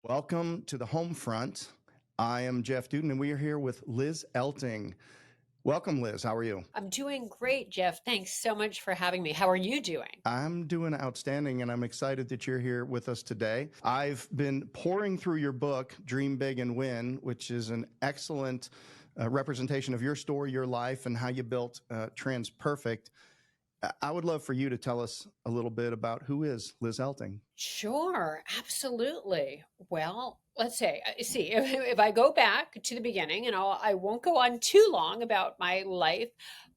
Welcome to the home front. I am Jeff Duden, and we are here with Liz Elting. Welcome, Liz. How are you? I'm doing great, Jeff. Thanks so much for having me. How are you doing? I'm doing outstanding, and I'm excited that you're here with us today. I've been pouring through your book, Dream Big and Win, which is an excellent representation of your story, your life, and how you built TransPerfect. I would love for you to tell us a little bit about who is Liz Elting. Sure, absolutely. Well, let's see, if I go back to the beginning, and I won't go on too long about my life,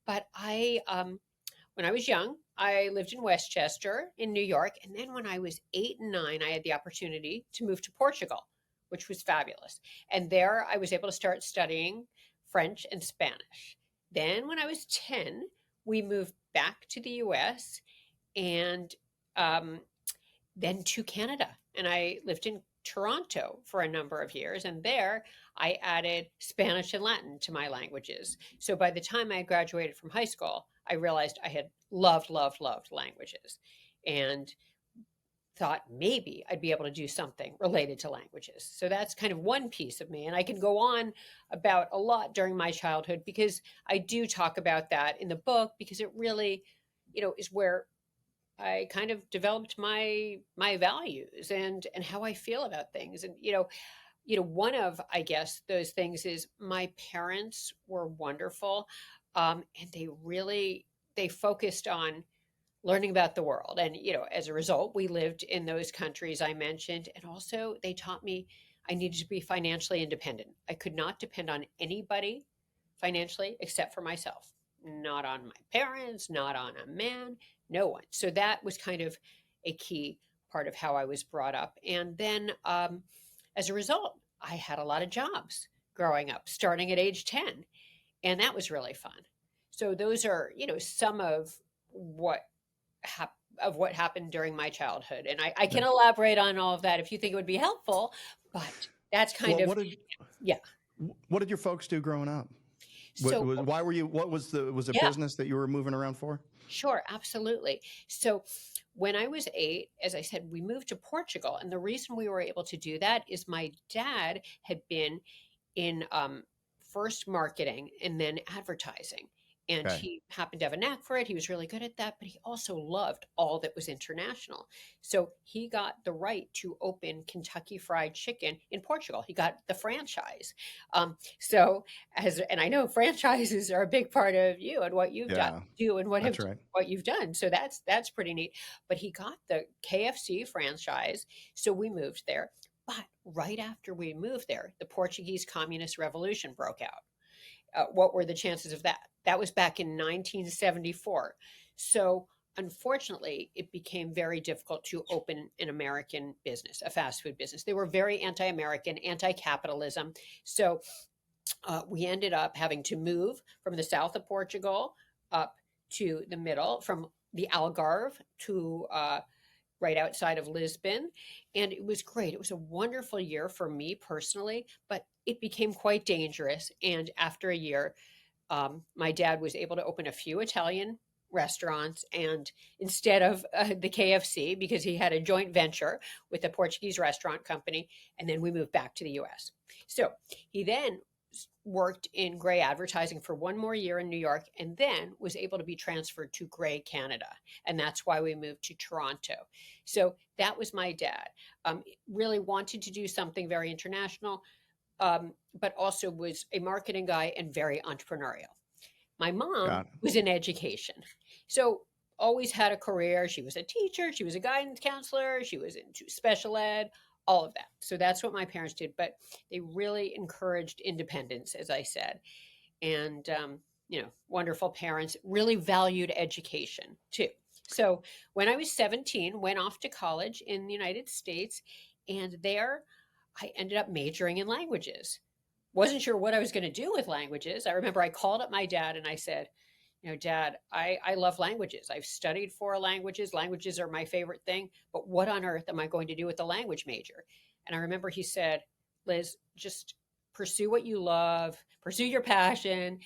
but when I was young, I lived in Westchester in New York. And then when I was 8 and 9, I had the opportunity to move to Portugal, which was fabulous. And there I was able to start studying French and Spanish. Then when I was 10, we moved back to the US and um, then to Canada. And I lived in Toronto for a number of years. And there I added Spanish and Latin to my languages. So by the time I graduated from high school, I realized I had loved languages and thought maybe I'd be able to do something related to languages. So that's kind of one piece of me. And I can go on about a lot during my childhood because I do talk about that in the book because it really, is where I kind of developed my values and how I feel about things. And one of, I guess, those things is my parents were wonderful, and they focused on learning about the world. And as a result, we lived in those countries I mentioned, and also they taught me I needed to be financially independent. I could not depend on anybody financially except for myself. Not on my parents, not on a man, no one. So that was kind of a key part of how I was brought up. And then as a result, I had a lot of jobs growing up, starting at age 10. And that was really fun. So those are, some of what what happened during my childhood. And I can elaborate on all of that if you think it would be helpful, but that's kind Well, of, yeah. what did your folks do growing up? So, Why were you? What was the yeah. business that you were moving around for? Sure, absolutely. So when I was 8, as I said, we moved to Portugal. And the reason we were able to do that is my dad had been in first marketing and then advertising. And Okay. he happened to have a knack for it. He was really good at that, but he also loved all that was international. So he got the right to open Kentucky Fried Chicken in Portugal. He got the franchise. And I know franchises are a big part of you and what you've done, Yeah, do and that's right. what you've done. So that's pretty neat. But he got the KFC franchise, so we moved there. But right after we moved there, the Portuguese Communist Revolution broke out. What were the chances of that? That was back in 1974. So unfortunately, it became very difficult to open an American business, a fast food business. They were very anti-American, anti-capitalism. So we ended up having to move from the south of Portugal up to the middle, from the Algarve to right outside of Lisbon. And it was great. It was a wonderful year for me personally, but it became quite dangerous. And after a year, my dad was able to open a few Italian restaurants, and instead of the KFC, because he had a joint venture with a Portuguese restaurant company, and then we moved back to the US. So he then worked in gray advertising for one more year in New York, and then was able to be transferred to gray Canada. And that's why we moved to Toronto. So that was my dad. Really wanted to do something very international, but also was a marketing guy and very entrepreneurial. My mom Got it. was in education. So always had a career. She was a teacher, she was a guidance counselor, she was into special ed, all of that. So that's what my parents did. But they really encouraged independence, as I said. And, wonderful parents really valued education too. So when I was 17, went off to college in the United States, and there I ended up majoring in languages. Wasn't sure what I was going to do with languages. I remember I called up my dad and I said, Dad, I love languages. I've studied 4 languages. Languages are my favorite thing. But what on earth am I going to do with a language major? And I remember he said, Liz, just pursue what you love, pursue your passion,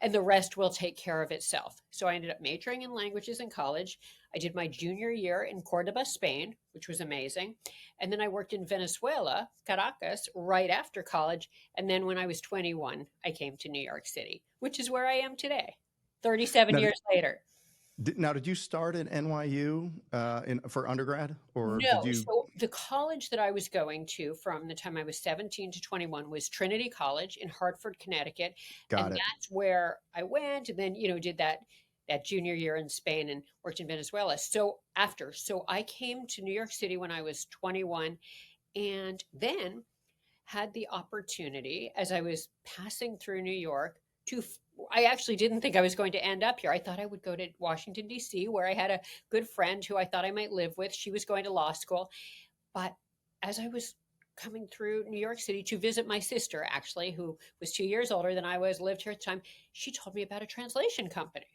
and the rest will take care of itself. So I ended up majoring in languages in college. I did my junior year in Cordoba, Spain, which was amazing. And then I worked in Venezuela, Caracas, right after college. And then when I was 21, I came to New York City, which is where I am today, 37 Now, years later. did you start at NYU for undergrad, or did No. you? So the college that I was going to from the time I was 17 to 21 was Trinity College in Hartford, Connecticut. And Got it. that's where I went and then, did that junior year in Spain and worked in Venezuela. So I came to New York City when I was 21 and then had the opportunity as I was passing through New York to I actually didn't think I was going to end up here. I thought I would go to Washington D.C. where I had a good friend who I thought I might live with. She was going to law school, but as I was coming through New York City to visit my sister, actually, who was 2 years older than I was, lived here at the time, she told me about a translation company.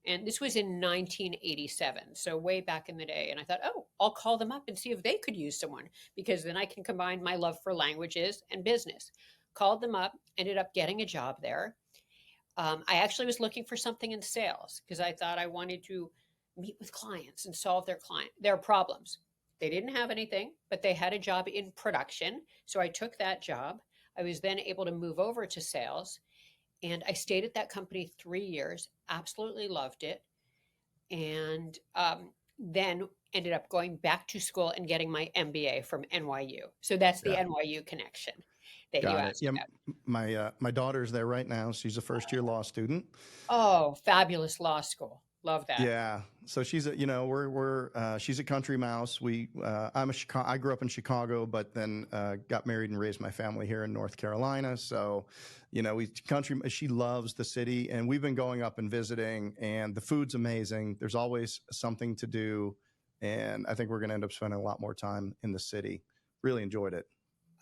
And this was in 1987, so way back in the day. And I thought, oh, I'll call them up and see if they could use someone because then I can combine my love for languages and business. Called them up, ended up getting a job there. I actually was looking for something in sales because I thought I wanted to meet with clients and solve their problems. They didn't have anything, but they had a job in production. So I took that job. I was then able to move over to sales and I stayed at that company 3 years, absolutely loved it. And then ended up going back to school and getting my MBA from NYU. So that's the Yeah. NYU connection that you Got it. asked Yeah, about. my daughter's there right now. She's a first year law student. Oh, fabulous law school. Love that. Yeah. So she's a, she's a country mouse. I grew up in Chicago, but then got married and raised my family here in North Carolina. So, she loves the city and we've been going up and visiting and the food's amazing. There's always something to do. And I think we're going to end up spending a lot more time in the city. Really enjoyed it.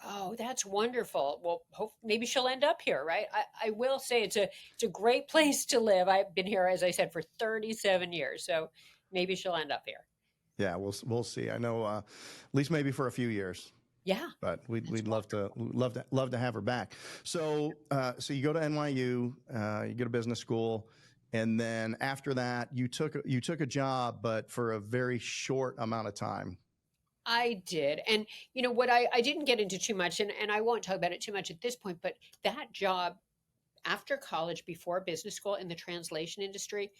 Oh, that's wonderful. Well, maybe she'll end up here, right? I will say it's a great place to live. I've been here, as I said, for 37 years, so maybe she'll end up here. Yeah, we'll see. I know at least maybe for a few years. Yeah, But that's we'd wonderful. love to have her back. So you go to NYU, you go to business school, and then after that you took a job, but for a very short amount of time. I did. And what I didn't get into too much, and I won't talk about it too much at this point, but that job after college, before business school in the translation industry,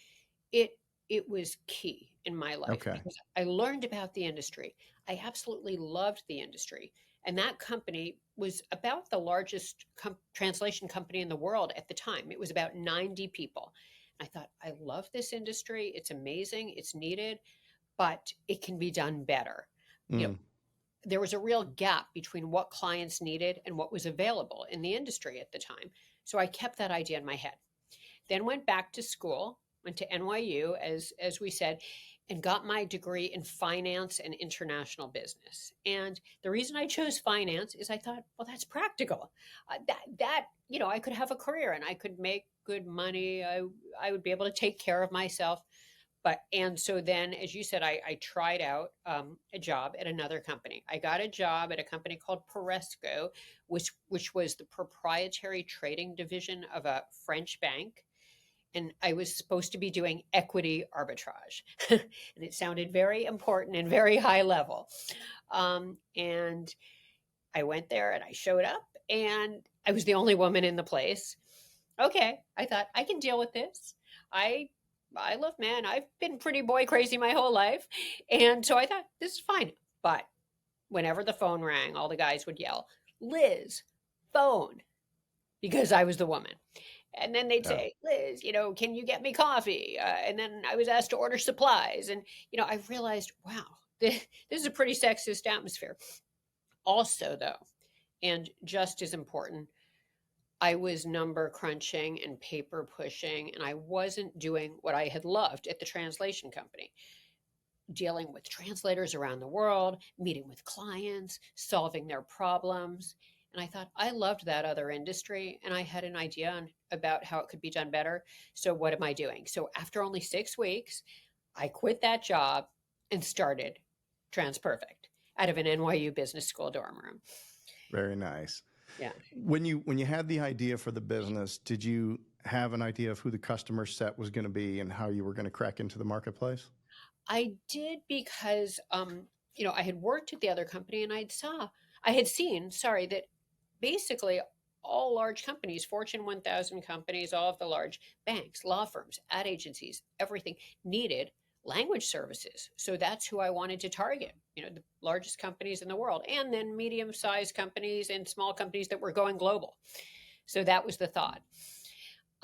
it it was key in my life Okay. because I learned about the industry. I absolutely loved the industry. And that company was about the largest translation company in the world at the time. It was about 90 people. I thought, I love this industry. It's amazing. It's needed, but it can be done better. You know, Mm, there was a real gap between what clients needed and what was available in the industry at the time. So I kept that idea in my head. Then went back to school, went to NYU, as we said, and got my degree in finance and international business. And the reason I chose finance is I thought, well, that's practical. I could have a career and I could make good money. I would be able to take care of myself. And so then, as you said, I tried out a job at another company. I got a job at a company called Peresco, which was the proprietary trading division of a French bank. And I was supposed to be doing equity arbitrage. And it sounded very important and very high level. And I went there and I showed up and I was the only woman in the place. Okay, I thought I can deal with this. I I love men. I've been pretty boy crazy my whole life. And so I thought this is fine. But whenever the phone rang, all the guys would yell, Liz, phone, because I was the woman. And then they'd yeah. say, Liz, can you get me coffee? And then I was asked to order supplies. And, I realized, wow, this is a pretty sexist atmosphere. Also, though, and just as important, I was number crunching and paper pushing, and I wasn't doing what I had loved at the translation company, dealing with translators around the world, meeting with clients, solving their problems. And I thought I loved that other industry and I had an idea about how it could be done better. So, what am I doing? So, after only 6 weeks, I quit that job and started TransPerfect out of an NYU business school dorm room. Very nice. Yeah. When you had the idea for the business, did you have an idea of who the customer set was going to be and how you were going to crack into the marketplace? I did because, I had worked at the other company and I had seen, sorry, that basically all large companies, Fortune 1000 companies, all of the large banks, law firms, ad agencies, everything needed language services. So that's who I wanted to target, the largest companies in the world, and then medium sized companies and small companies that were going global. So that was the thought.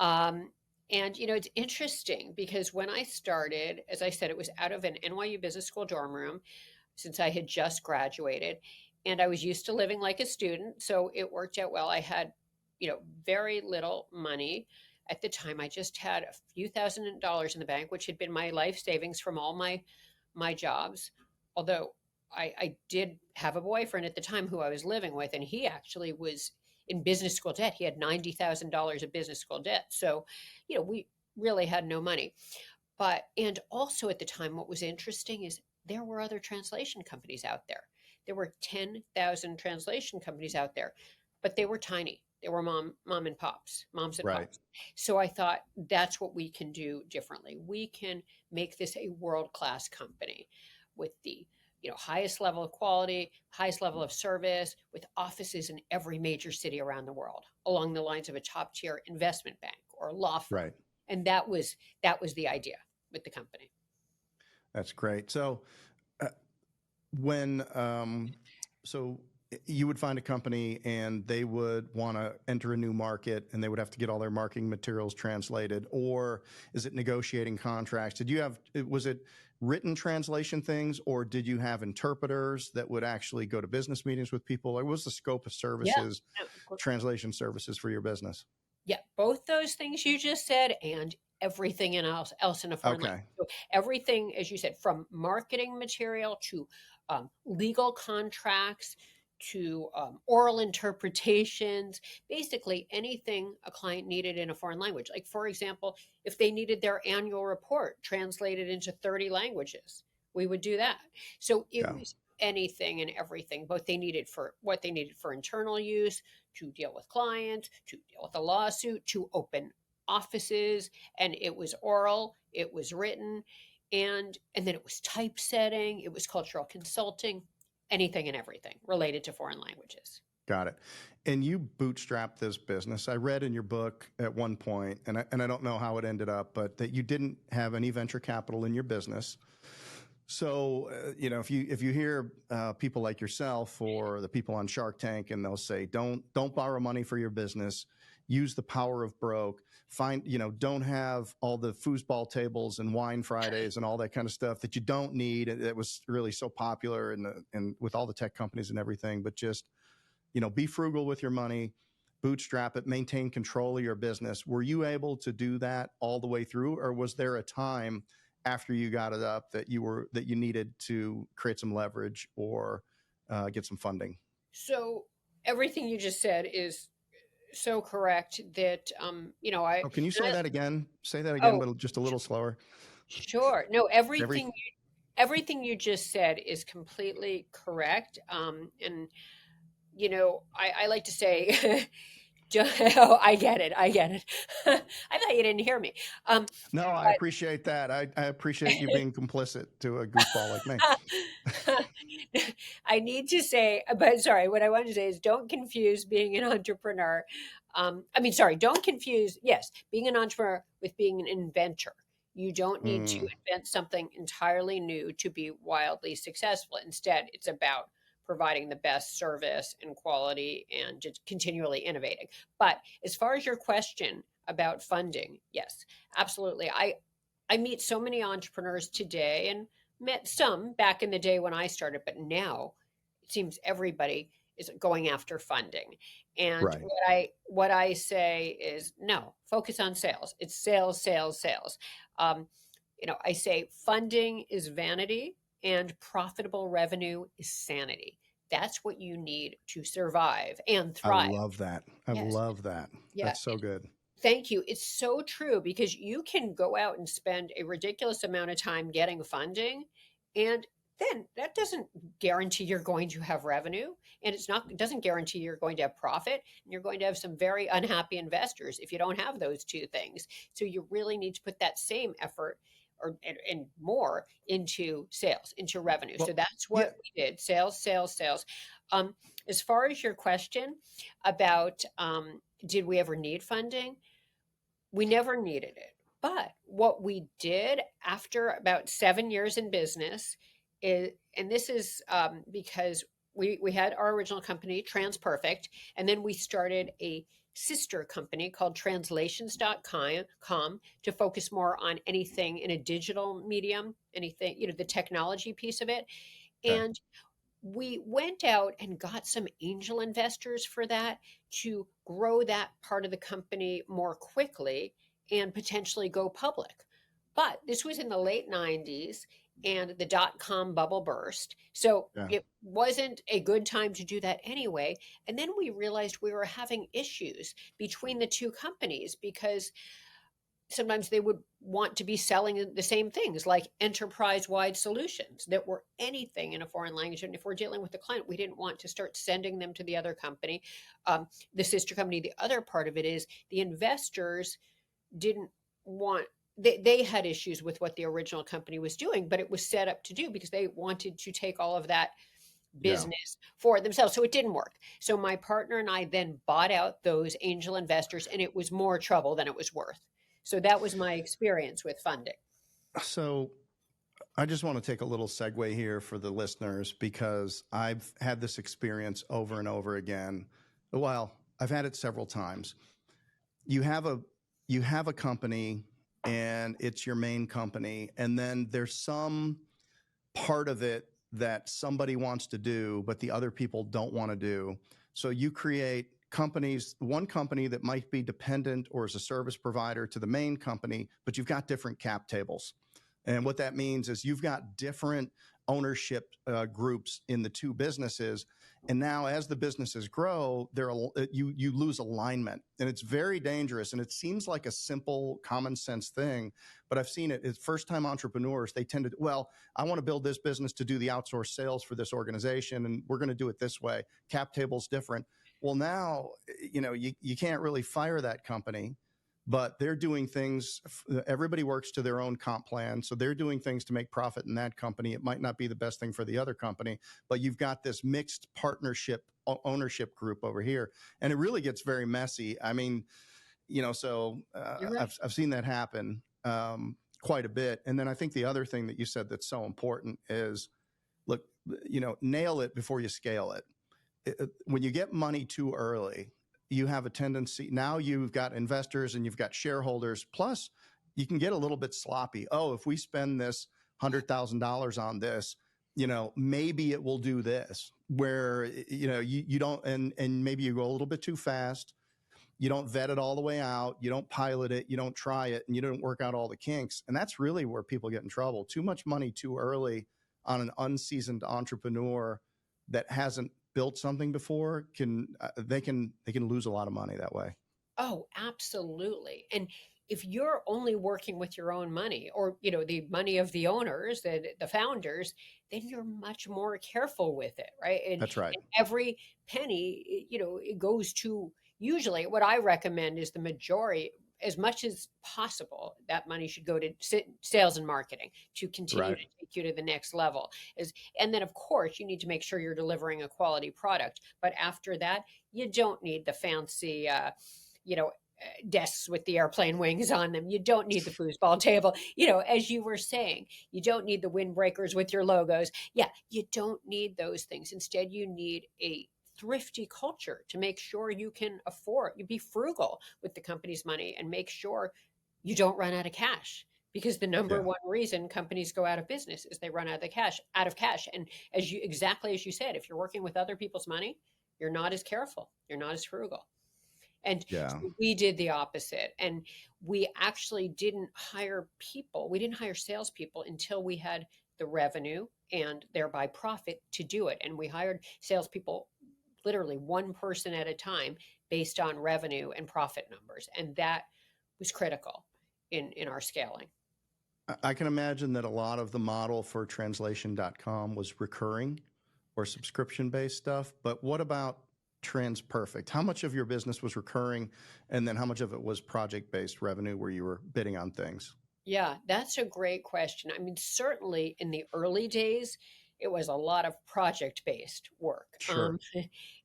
Um, and it's interesting because when I started, as I said, it was out of an NYU Business School dorm room since I had just graduated, and I was used to living like a student, so it worked out well. I had, very little money at the time. I just had a few $1,000s in the bank, which had been my life savings from all my jobs. Although I did have a boyfriend at the time who I was living with, and he actually was in business school debt. He had $90,000 of business school debt. So, we really had no money. And also at the time, what was interesting is there were other translation companies out there. There were 10,000 translation companies out there, but they were tiny. They were moms and Right. pops. So I thought that's what we can do differently. We can make this a world-class company with the highest level of quality, highest level of service, with offices in every major city around the world, along the lines of a top tier investment bank or law firm. Right. And that was the idea with the company. That's great. So uh, when so you would find a company and they would want to enter a new market and they would have to get all their marketing materials translated, or is it negotiating contracts? Was it written translation things, or did you have interpreters that would actually go to business meetings with people? Or what was the scope of Yeah. services, translation services for your business? Yeah, both those things you just said and everything else in a foreign language. Okay. So everything, as you said, from marketing material to legal contracts to oral interpretations, basically anything a client needed in a foreign language. Like, for example, if they needed their annual report translated into 30 languages, we would do that. So it Yeah. was anything and everything, both they needed for what they needed for internal use, to deal with clients, to deal with a lawsuit, to open offices. And it was oral, it was written, and then it was typesetting, it was cultural consulting, anything and everything related to foreign languages. Got it. And you bootstrapped this business. I read in your book at one point, and I don't know how it ended up, but that you didn't have any venture capital in your business. So, if you hear people like yourself or the people on Shark Tank, and they'll say, don't borrow money for your business, use the power of broke, don't have all the foosball tables and wine Fridays and all that kind of stuff that you don't need. It was really so popular and with all the tech companies and everything, but just, be frugal with your money, bootstrap it, maintain control of your business. Were you able to do that all the way through, or was there a time after you got it up that you needed to create some leverage or get some funding? So everything you just said is so correct that Oh, can you say I that again? Say that again, oh but just a little slower. sure. No, Every everything you just said is completely correct. And I like to say, oh, I get it. I get it. I thought you didn't hear me. No, I appreciate that. I appreciate you being complicit to a goofball like me. I need to say, but sorry, what I wanted to say is don't confuse being an entrepreneur. Sorry, don't confuse, yes, being an entrepreneur with being an inventor. You don't need to Mm, invent something entirely new to be wildly successful. Instead, it's about providing the best service and quality and just continually innovating. But as far as your question about funding, yes, absolutely. I meet so many entrepreneurs today and met some back in the day when I started, but now it seems everybody is going after funding. And right. what I say is no, focus on sales. It's sales, sales, sales. Um, I say funding is vanity and profitable revenue is sanity. That's what you need to survive and I thrive. love that. I Yes. love that. Yeah. That's so good. Thank you. It's so true because you can go out and spend a ridiculous amount of time getting funding, and then that doesn't guarantee you're going to have revenue, and it doesn't guarantee you're going to have profit, and you're going to have some very unhappy investors if you don't have those two things. So you really need to put that same effort and more into sales, into revenue. So Well, that's yeah. what we did: sales, sales, sales. Um, as far as your question about did we ever need funding? We never needed it. But what we did after about 7 years in business is, and this is because we had our original company, TransPerfect, and then we started a sister company called translations.com to focus more on anything in a digital medium, anything, the technology piece of it. Okay. And we went out and got some angel investors for that to grow that part of the company more quickly and potentially go public. But this was in the late 90s and the dot com bubble burst. So Yeah. it wasn't a good time to do that anyway. And then we realized we were having issues between the two companies because sometimes they would want to be selling the same things like enterprise-wide solutions that were anything in a foreign language. And if we're dealing with the client, we didn't want to start sending them to the other company, the sister company. The other part of it is the investors didn't want, they had issues with what the original company was doing, but it was set up to do because they wanted to take all of that Yeah. business for themselves. So it didn't work. So my partner and I then bought out those angel investors, and it was more trouble than it was worth. So that was my experience with funding. So I just want to take a little segue here for the listeners because I've had this experience over and over again. Well, I've had it several times. You have a company and it's your main company, and then there's some part of it that somebody wants to do, but the other people don't want to do. So you create companies, one company that might be dependent or as a service provider to the main company, but you've got different cap tables. And what that means is you've got different ownership groups in the two businesses. And now as the businesses grow, you lose alignment. And it's very dangerous. And it seems like a simple common sense thing, but I've seen it. It's first time entrepreneurs, they tend to, well, I want to build this business to do the outsourced sales for this organization, and we're going to do it this way. Cap table's different. Well, now, you can't really fire that company, but they're doing things. Everybody works to their own comp plan. So they're doing things to make profit in that company. It might not be the best thing for the other company, but you've got this mixed partnership ownership group over here. And it really gets very messy. I mean, so You're right. I've seen that happen quite a bit. And then I think the other thing that you said that's so important is, look, nail it before you scale it. When you get money too early, you have a tendency, now you've got investors and you've got shareholders, plus you can get a little bit sloppy. Oh, if we spend this $100,000 on this, maybe it will do this, where, you don't, and maybe you go a little bit too fast. You don't vet it all the way out. You don't pilot it. You don't try it, and you don't work out all the kinks. And that's really where people get in trouble. Too much money too early on an unseasoned entrepreneur that hasn't built something before they can lose a lot of money that way. Oh, absolutely. And if you're only working with your own money or, the money of the owners, the founders, then you're much more careful with it, right? That's right. And every penny, it goes to, usually what I recommend is the majority, as much as possible, that money should go to sales and marketing to continue Right. to take you to the next level. And then, of course, you need to make sure you're delivering a quality product. But after that, you don't need the fancy, desks with the airplane wings on them. You don't need the foosball table. As you were saying, you don't need the windbreakers with your logos. Yeah, you don't need those things. Instead, you need a thrifty culture to make sure you can afford, you be frugal with the company's money and make sure you don't run out of cash. Because the number Yeah. one reason companies go out of business is they run out of cash. And exactly as you said, if you're working with other people's money, you're not as careful, you're not as frugal. And Yeah. so we did the opposite. And we actually didn't hire people. We didn't hire salespeople until we had the revenue and thereby profit to do it. And we hired salespeople literally one person at a time based on revenue and profit numbers. And that was critical in our scaling. I can imagine that a lot of the model for translation.com was recurring or subscription based stuff. But what about TransPerfect? How much of your business was recurring? And then how much of it was project based revenue where you were bidding on things? Yeah, that's a great question. I mean, certainly in the early days, it was a lot of project-based work. Sure.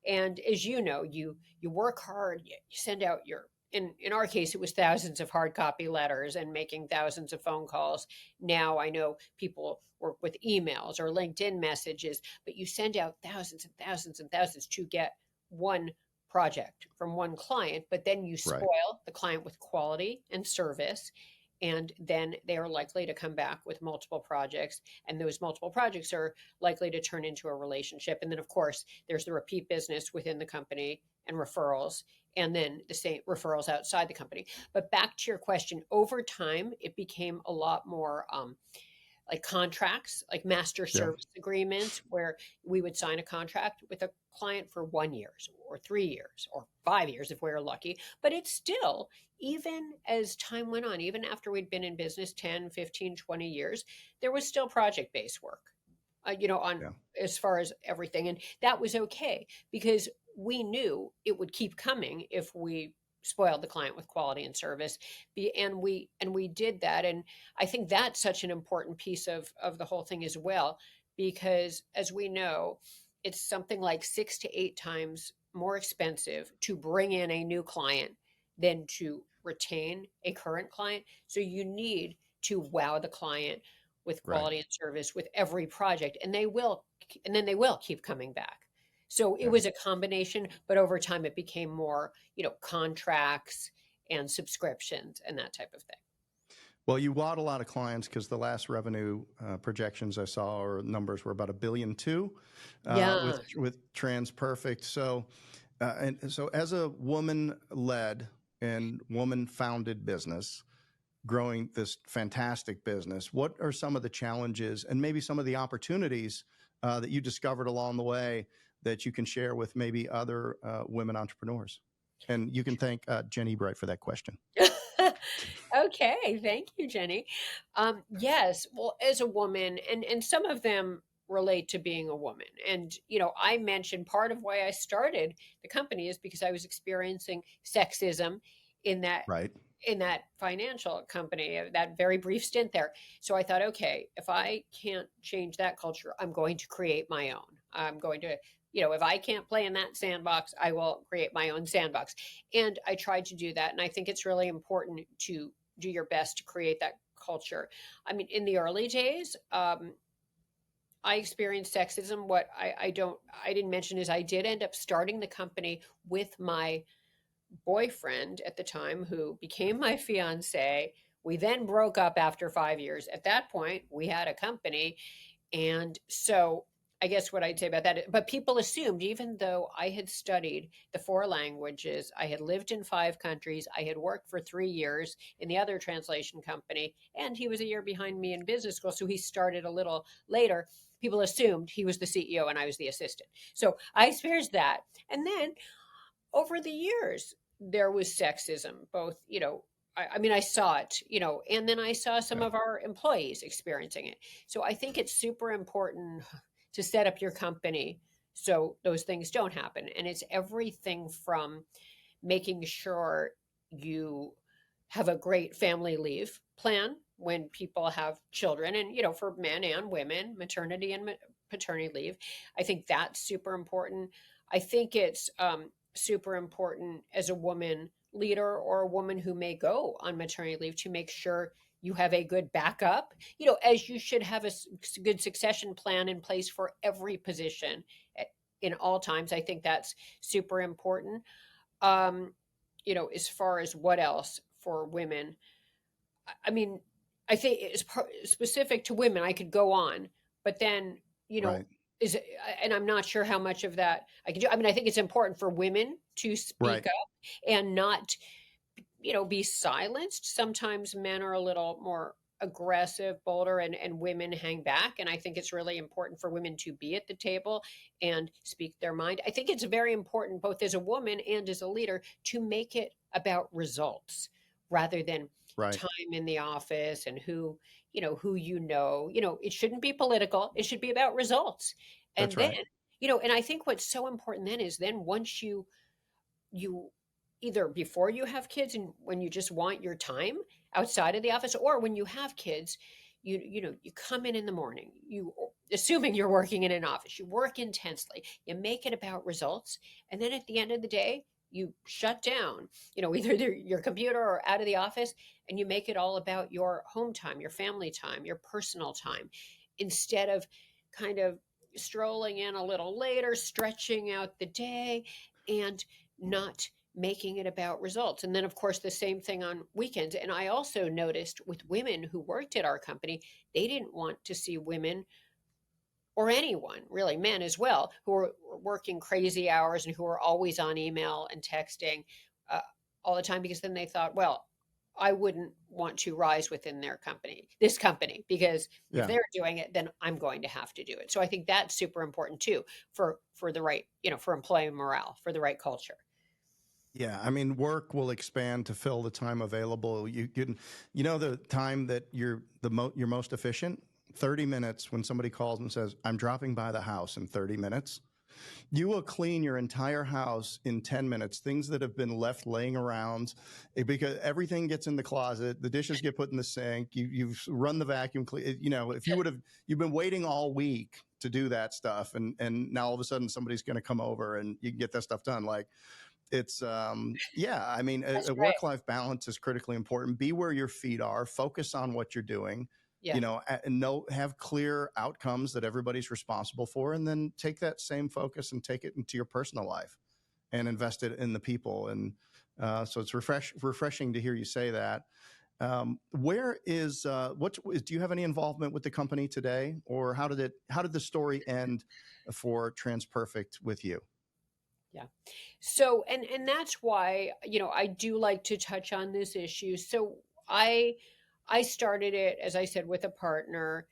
And as you know, you work hard, you send out your in our case, it was thousands of hard copy letters and making thousands of phone calls. Now I know people work with emails or LinkedIn messages, but you send out thousands and thousands and thousands to get one project from one client, but then you Right. spoil the client with quality and service, and then they are likely to come back with multiple projects, and those multiple projects are likely to turn into a relationship. And then of course there's the repeat business within the company and referrals, and then the same referrals outside the company. But back to your question, over time it became a lot more like contracts, like master Yeah. service agreements, where we would sign a contract with a client for 1 year or 3 years or 5 years if we were lucky. But it's still, even as time went on, even after we'd been in business 10, 15, 20 years, there was still project based work, on Yeah. as far as everything. And that was okay because we knew it would keep coming if we spoiled the client with quality and service. And we did that. And I think that's such an important piece of the whole thing as well, because as we know, it's something like 6 to 8 times more expensive to bring in a new client than to retain a current client. So you need to wow the client with Right. quality and service with every project, and then they will keep coming back. So it Yeah. was a combination, but over time it became more, contracts and subscriptions and that type of thing. Well, you wowed a lot of clients because the last revenue projections I saw or numbers were about $1.2 billion Yeah. with TransPerfect. So, and so as a woman-led and woman-founded business, growing this fantastic business, what are some of the challenges and maybe some of the opportunities that you discovered along the way that you can share with maybe other women entrepreneurs? And you can thank Jen Ebright for that question. Okay, thank you, Jenny. Yes, well, as a woman, and some of them relate to being a woman. And I mentioned part of why I started the company is because I was experiencing sexism in that Right. in that financial company, that very brief stint there. So I thought, okay, if I can't change that culture, I'm going to create my own. I'm going to, if I can't play in that sandbox, I will create my own sandbox. And I tried to do that. And I think it's really important to do your best to create that culture. I mean, in the early days, I experienced sexism. What I didn't mention is I did end up starting the company with my boyfriend at the time, who became my fiance. We then broke up after 5 years. At that point, we had a company. And so I guess what I'd say about that, but people assumed, even though I had studied the four languages, I had lived in 5 countries, I had worked for 3 years in the other translation company, and he was a year behind me in business school. So he started a little later. People assumed he was the CEO and I was the assistant. So I experienced that. And then over the years, there was sexism, both, I mean, I saw it, and then I saw some Yeah. of our employees experiencing it. So I think it's super important to set up your company so those things don't happen. And it's everything from making sure you have a great family leave plan when people have children, and for men and women, maternity and paternity leave. I think that's super important. I think it's super important as a woman leader or a woman who may go on maternity leave to make sure you have a good backup, as you should have a good succession plan in place for every position in all times. I think that's super important. um as far as what else for women, I mean, I think it's specific to women. I could go on, but then, you know, Right. is it, and I'm not sure how much of that I can do. I mean, I think it's important for women to speak Right. up and not, be silenced. Sometimes men are a little more aggressive, bolder, and women hang back. And I think it's really important for women to be at the table and speak their mind. I think it's very important, both as a woman and as a leader, to make it about results rather than Right. time in the office and who. It shouldn't be political. It should be about results. And That's then, right. and I think what's so important then is then once you either before you have kids and when you just want your time, outside of the office, or when you have kids, you come in the morning, you assuming you're working in an office, you work intensely, you make it about results, and then at the end of the day, you shut down, either your computer or out of the office, and you make it all about your home time, your family time, your personal time, instead of kind of strolling in a little later, stretching out the day, and not making it about results. And then, of course, the same thing on weekends. And I also noticed with women who worked at our company, they didn't want to see women, or anyone really, men as well, who are working crazy hours and who are always on email and texting uh, all the time, because then they thought, well, I wouldn't want to rise within this company, because if Yeah. they're doing it, then I'm going to have to do it. So I think that's super important too, for the right, for employee morale, for the right culture. Yeah, I mean, work will expand to fill the time available. The time that you're most efficient, 30 minutes when somebody calls and says, "I'm dropping by the house in 30 minutes." You will clean your entire house in 10 minutes, things that have been left laying around, because everything gets in the closet, the dishes get put in the sink, you've run the vacuum clean. If you've been waiting all week to do that stuff, and now all of a sudden somebody's going to come over and you can get that stuff done. Like, it's yeah, I mean, That's a right. work-life balance is critically important. Be where your feet are, focus on what you're doing, Yeah. and have clear outcomes that everybody's responsible for, and then take that same focus and take it into your personal life and invest it in the people. And so it's refreshing to hear you say that. Where is do you have any involvement with the company today, or how did the story end for TransPerfect with you? Yeah. So, and that's why, I do like to touch on this issue. So I I started it, as I said, with a partner.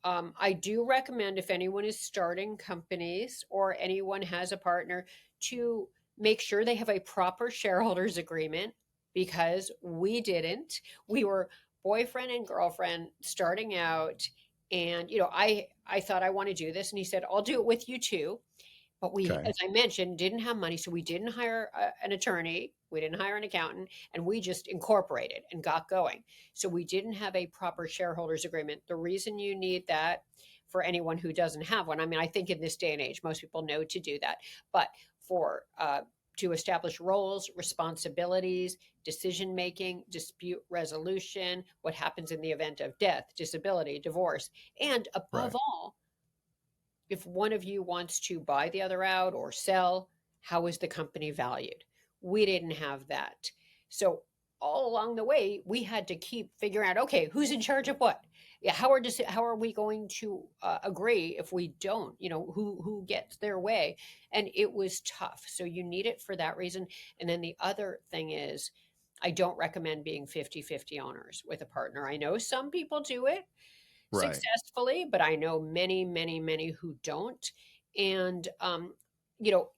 I do recommend, if anyone is starting companies or anyone has a partner, to make sure they have a proper shareholders agreement, because we didn't. We were boyfriend and girlfriend starting out, and I thought, I want to do this, and he said, I'll do it with you too. But we, Okay. as I mentioned, didn't have money, so we didn't hire an attorney, we didn't hire an accountant, and we just incorporated and got going. So we didn't have a proper shareholders agreement. The reason you need that, for anyone who doesn't have one, I mean, I think in this day and age, most people know to do that, but for to establish roles, responsibilities, decision making, dispute resolution, what happens in the event of death, disability, divorce, and above Right. all, if one of you wants to buy the other out or sell, how is the company valued? We didn't have that. So all along the way, we had to keep figuring out, okay, who's in charge of what? Yeah, how are we going to agree if we don't? Who gets their way? And it was tough. So you need it for that reason. And then the other thing is, I don't recommend being 50-50 owners with a partner. I know some people do it Right. successfully, but I know many, many, many who don't. And,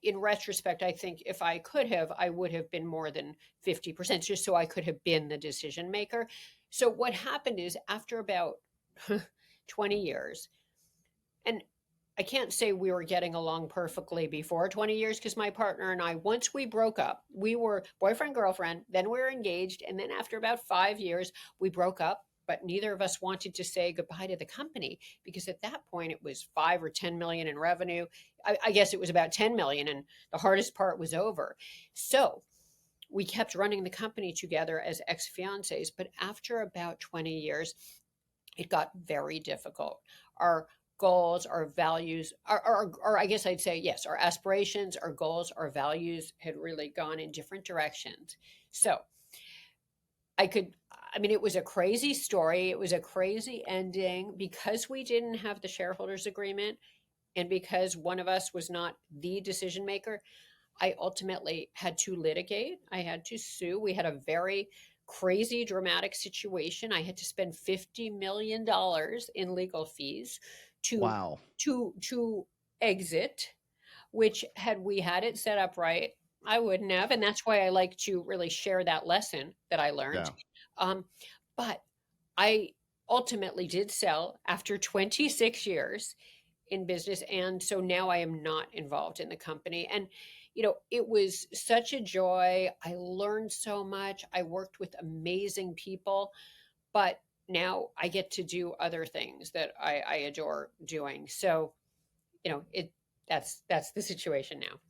in retrospect, I think if I could have, I would have been more than 50%, just so I could have been the decision maker. So what happened is, after about 20 years, and I can't say we were getting along perfectly before 20 years, because my partner and I, once we broke up, we were boyfriend, girlfriend, then we were engaged. And then after about 5 years, we broke up. But neither of us wanted to say goodbye to the company, because at that point it was 5 or 10 million in revenue. I guess it was about 10 million, and the hardest part was over. So we kept running the company together as ex fiancés. But after about 20 years, it got very difficult. Our goals, our values, or I guess I'd say, yes, our aspirations, our goals, our values had really gone in different directions. So I mean, it was a crazy story. It was a crazy ending, because we didn't have the shareholders agreement, and because one of us was not the decision maker. I ultimately had to litigate. I had to sue. We had a very crazy, dramatic situation. I had to spend $50 million in legal fees to Wow. to exit, which, had we had it set up right, I wouldn't have. And that's why I like to really share that lesson that I learned. Yeah. Um, but I ultimately did sell after 26 years in business. And so now I am not involved in the company. And, it was such a joy. I learned so much. I worked with amazing people, but now I get to do other things that I adore doing. So, it that's the situation now.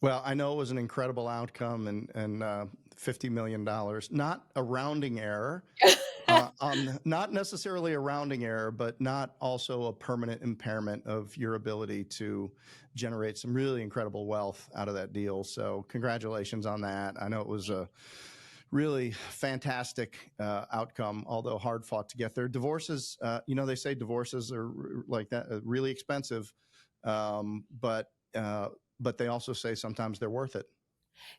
Well, I know it was an incredible outcome, and $50 million, not a rounding error, not necessarily a rounding error, but not also a permanent impairment of your ability to generate some really incredible wealth out of that deal. So congratulations on that. I know it was a really fantastic outcome, although hard fought to get there. Divorces, they say divorces are like that, really expensive, but they also say sometimes they're worth it.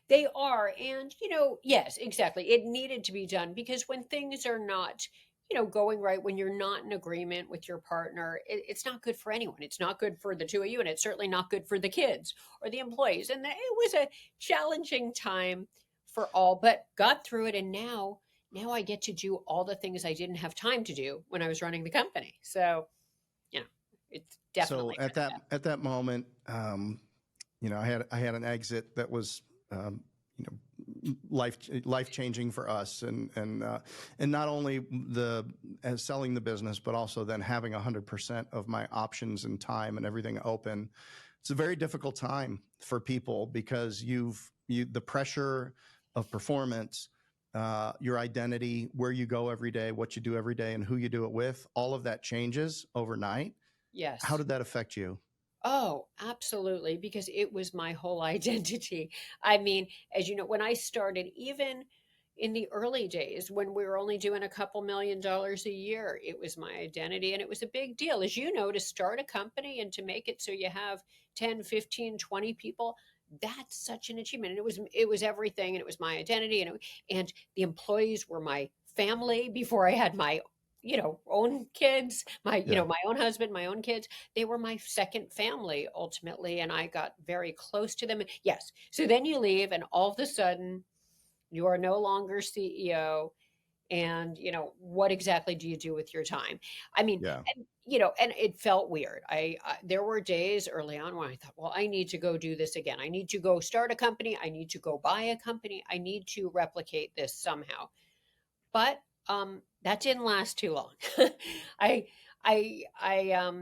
They are. And, yes, exactly. It needed to be done because when things are not, going right, when you're not in agreement with your partner, it's not good for anyone. It's not good for the two of you, and it's certainly not good for the kids or the employees. And it was a challenging time for all, but got through it. And now I get to do all the things I didn't have time to do when I was running the company. So, you know, it's So definitely at that moment, I had an exit that was life changing for us, and not only as selling the business, but also then having 100% of my options and time and everything open. It's a very difficult time for people because the pressure of performance, your identity, where you go every day, what you do every day, and who you do it with, all of that changes overnight. How yes. did that affect you? Oh, absolutely, because it was my whole identity. I mean, as you know, when I started, even in the early days when we were only doing a couple $1 million a year, it was my identity and it was a big deal. As you know, to start a company and to make it so you have 10, 15, 20 people, that's such an achievement. And it was everything, and it was my identity, and the employees were my family before I had my own kids, Yeah. my own husband, my own kids. They were my second family ultimately, and I got very close to them. Yes. So then you leave, and all of a sudden, you are no longer CEO. And, what exactly do you do with your time? I mean, Yeah. and it felt weird. There were days early on when I thought, well, I need to go do this again. I need to go start a company. I need to go buy a company. I need to replicate this somehow. But that didn't last too long. I, I, I,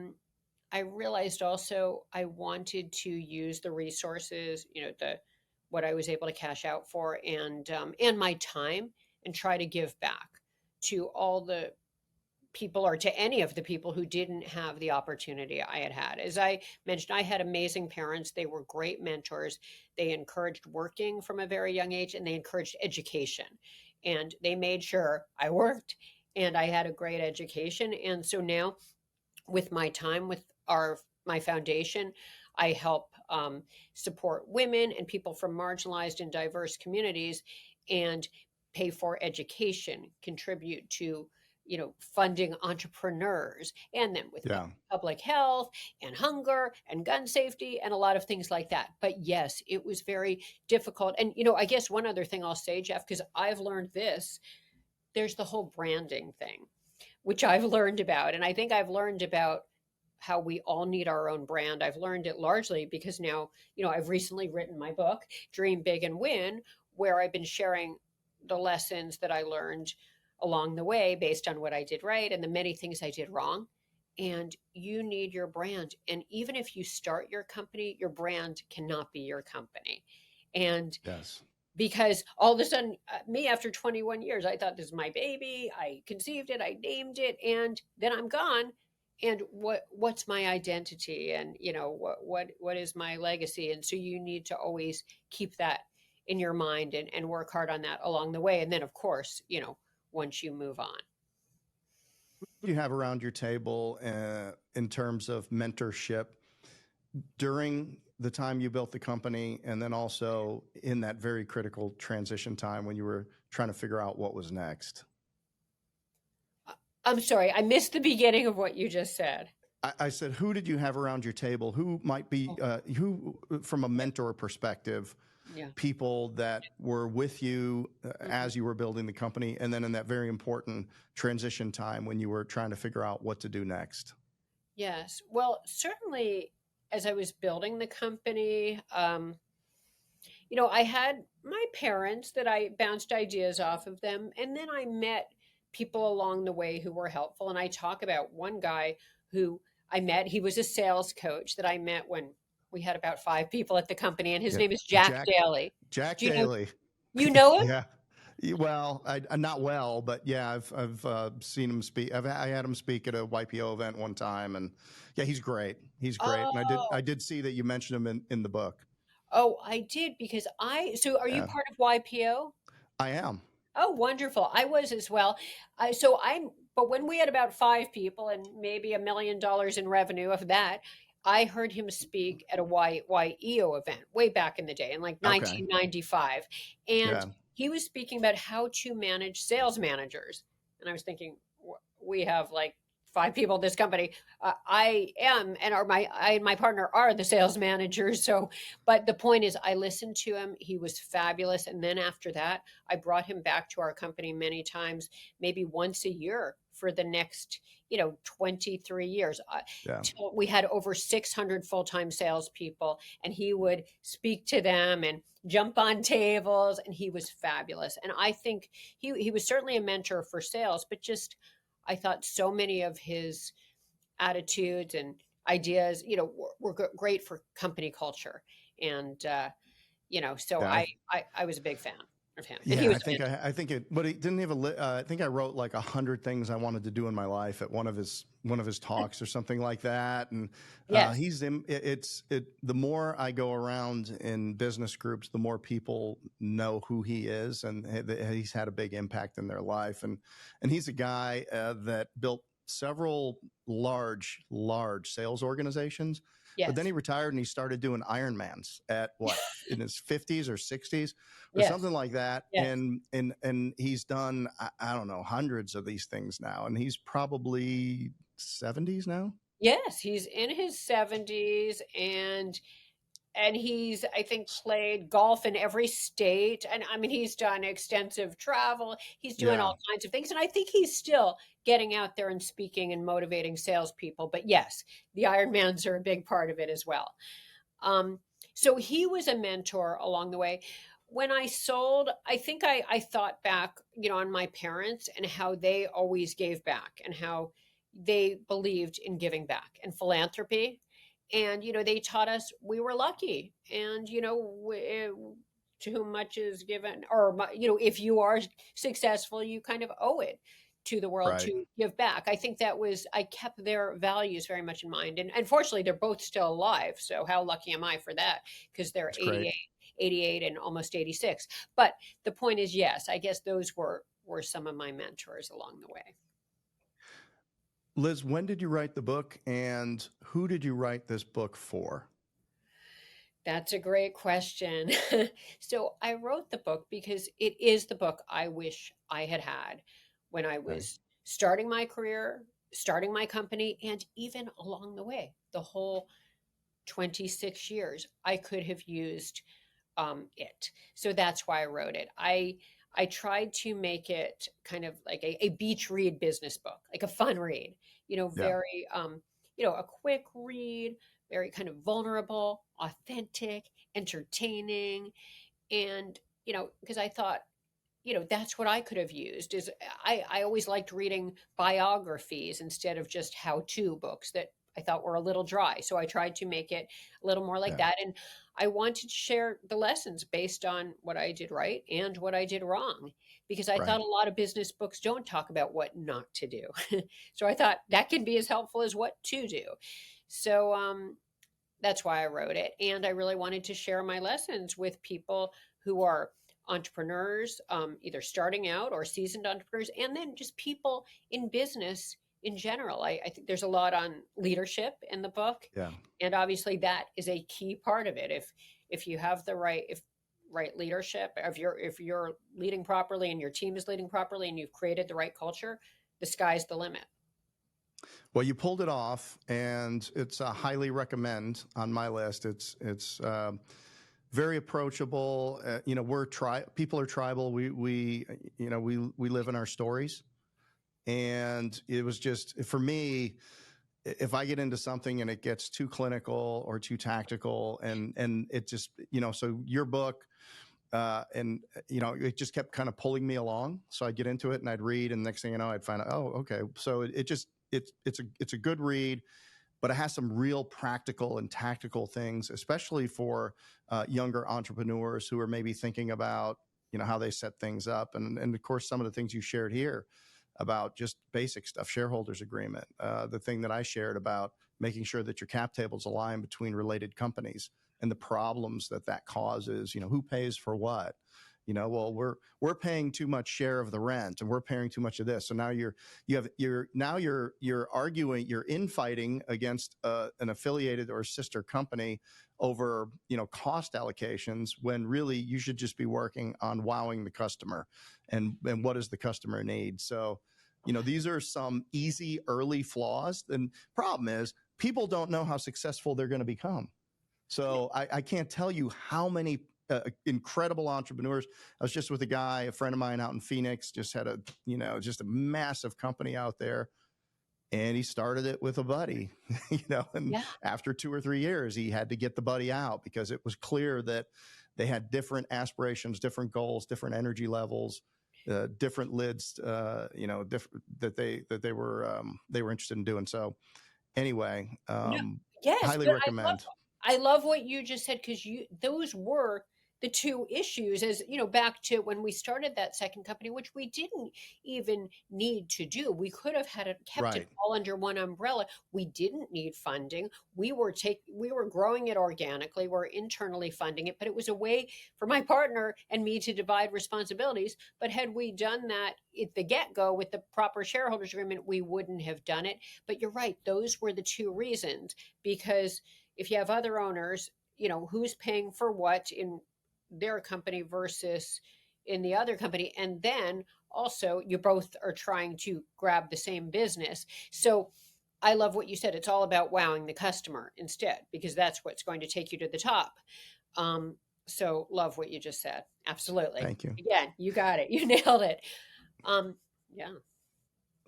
I realized also I wanted to use the resources, what I was able to cash out for, and my time, and try to give back to all the people, or to any of the people who didn't have the opportunity I had had. As I mentioned, I had amazing parents. They were great mentors. They encouraged working from a very young age, and they encouraged education. And they made sure I worked and I had a great education. And so now, with my time with my foundation, I help support women and people from marginalized and diverse communities, and pay for education, contribute to funding entrepreneurs, and then with Yeah. public health and hunger and gun safety and a lot of things like that. But yes, it was very difficult. And I guess one other thing I'll say, Jeff, because I've learned this, there's the whole branding thing, which I've learned about. And I think I've learned about how we all need our own brand. I've learned it largely because now, I've recently written my book, Dream Big and Win, where I've been sharing the lessons that I learned along the way based on what I did right and the many things I did wrong. And you need your brand. And even if you start your company, your brand cannot be your company. And Yes. because all of a sudden, me, after 21 years, I thought, this is my baby, I conceived it, I named it, and then I'm gone. And what's my identity, and what is my legacy? And so you need to always keep that in your mind, and work hard on that along the way. And then, of course, once you move on. You have around your table in terms of mentorship during the time you built the company, and then also in that very critical transition time when you were trying to figure out what was next? I'm sorry, I missed the beginning of what you just said. I said, who did you have around your table? Who might be, Oh, who, from a mentor perspective, yeah. people that were with you Mhm. as you were building the company, and then in that very important transition time when you were trying to figure out what to do next? Yes. Well, certainly as I was building the company, I had my parents that I bounced ideas off of them, and then I met people along the way who were helpful. And I talk about one guy who I met. He was a sales coach that I met when we had about 5 people at the company, and his Yeah. name is Jack Jack Daly. Jack Do you know? Daly. You know him? Yeah. Well, not well, but yeah, I've seen him speak. I had him speak at a YPO event one time, and yeah, he's great. He's great, and I Oh, did see that you mentioned him in the book. oh, I did because So, are you Yeah, part of YPO? I am. Oh, wonderful. I was as well. But when we had about 5 people and maybe $1 million in revenue of that, I heard him speak at a YEO event way back in the day in like Okay. 1995. And Yeah. he was speaking about how to manage sales managers. And I was thinking, we have like 5 people in this company. I am, and I and my partner are the sales managers. So, but the point is, I listened to him. He was fabulous. And then after that, I brought him back to our company many times, maybe once a year for the next, 23 years. Yeah. Till we had over 600 full-time salespeople, and he would speak to them and jump on tables, and he was fabulous. And I think he was certainly a mentor for sales, but just I thought so many of his attitudes and ideas, were great for company culture. And, so Yeah. I was a big fan of him, and he Yeah, was a mentor. I think it, but he didn't have I think I wrote like 100 things I wanted to do in my life at one of his talks or something like that. And Yes. the more I go around in business groups, the more people know who he is, and he's had a big impact in their life. And he's a guy that built several large sales organizations. But then Yes. he retired and he started doing Ironmans at what, in his 50s or 60s or Yes. something like that. Yes. And he's done, I don't know, hundreds of these things now. And he's probably 70s now. Yes. He's in his 70s, and he's, I think, played golf in every state. And I mean, he's done extensive travel. He's doing Yeah. all kinds of things. And I think he's still getting out there and speaking and motivating salespeople. But yes, the Ironmans are a big part of it as well. Um, so he was a mentor along the way. When I sold, I think I thought back, on my parents and how they always gave back and how they believed in giving back and philanthropy. And, they taught us we were lucky. And, to whom much is given, or, if you are successful, you kind of owe it to the world Right. to give back. I think I kept their values very much in mind. And unfortunately, they're both still alive. So how lucky am I for that? Because they're It's great. 88 and almost 86. But the point is, yes, I guess those were some of my mentors along the way. Liz, when did you write the book and who did you write this book for? That's a great question. So I wrote the book because it is the book I wish I had had when I Okay. was starting my career, starting my company, and even along the way, the whole 26 years, I could have used it. So that's why I wrote it. I tried to make it kind of like a beach read business book, like a fun read, Yeah. very a quick read, very kind of vulnerable, authentic, entertaining, and because I thought that's what I could have used is I always liked reading biographies instead of just how-to books that I thought were a little dry. So I tried to make it a little more like Yeah. that. And I wanted to share the lessons based on what I did right and what I did wrong. Because I thought Right. a lot of business books don't talk about what not to do. So I thought that can be as helpful as what to do. So that's why I wrote it. And I really wanted to share my lessons with people who are entrepreneurs, either starting out or seasoned entrepreneurs, and then just people in business in general. I think there's a lot on leadership in the book. Yeah. And obviously that is a key part of it. If you have the right leadership, if you're leading properly and your team is leading properly and you've created the right culture, the sky's the limit. Well, you pulled it off, and it's a highly recommend on my list. It's very approachable. People are tribal. We live in our stories, and it was just for me. If I get into something and it gets too clinical or too tactical, and it just so your book it just kept kind of pulling me along. So I'd get into it and I'd read, and next thing you know, I'd find out, oh, okay. So it's a good read, but it has some real practical and tactical things, especially for younger entrepreneurs who are maybe thinking about, how they set things up. And of course, some of the things you shared here about just basic stuff, shareholders agreement, the thing that I shared about making sure that your cap tables align between related companies and the problems that causes, who pays for what. Well, we're paying too much share of the rent, and we're paying too much of this. So now you're arguing, you're infighting against an affiliated or sister company over cost allocations, when really you should just be working on wowing the customer and what does the customer need. So these are some easy early flaws. And problem is, people don't know how successful they're going to become. So I can't tell you how many incredible entrepreneurs. I was just with a friend of mine out in Phoenix, just had just a massive company out there. And he started it with a buddy, and after 2 or 3 years, he had to get the buddy out because it was clear that they had different aspirations, different goals, different energy levels, different lids, that they were interested in doing. So anyway, Yes, highly but recommend. I love what you just said, because those were the two issues, as back to when we started that second company, which we didn't even need to do. We could have kept it Right. all under one umbrella. We didn't need funding. We were growing it organically. We're internally funding it, but it was a way for my partner and me to divide responsibilities. But had we done that at the get-go with the proper shareholders agreement, we wouldn't have done it. But you're right, those were the two reasons, because if you have other owners, who's paying for what in their company versus in the other company. And then also, you both are trying to grab the same business. So I love what you said. It's all about wowing the customer instead, because that's what's going to take you to the top. So love what you just said. Absolutely. Thank you. Again, you got it. You nailed it. Yeah.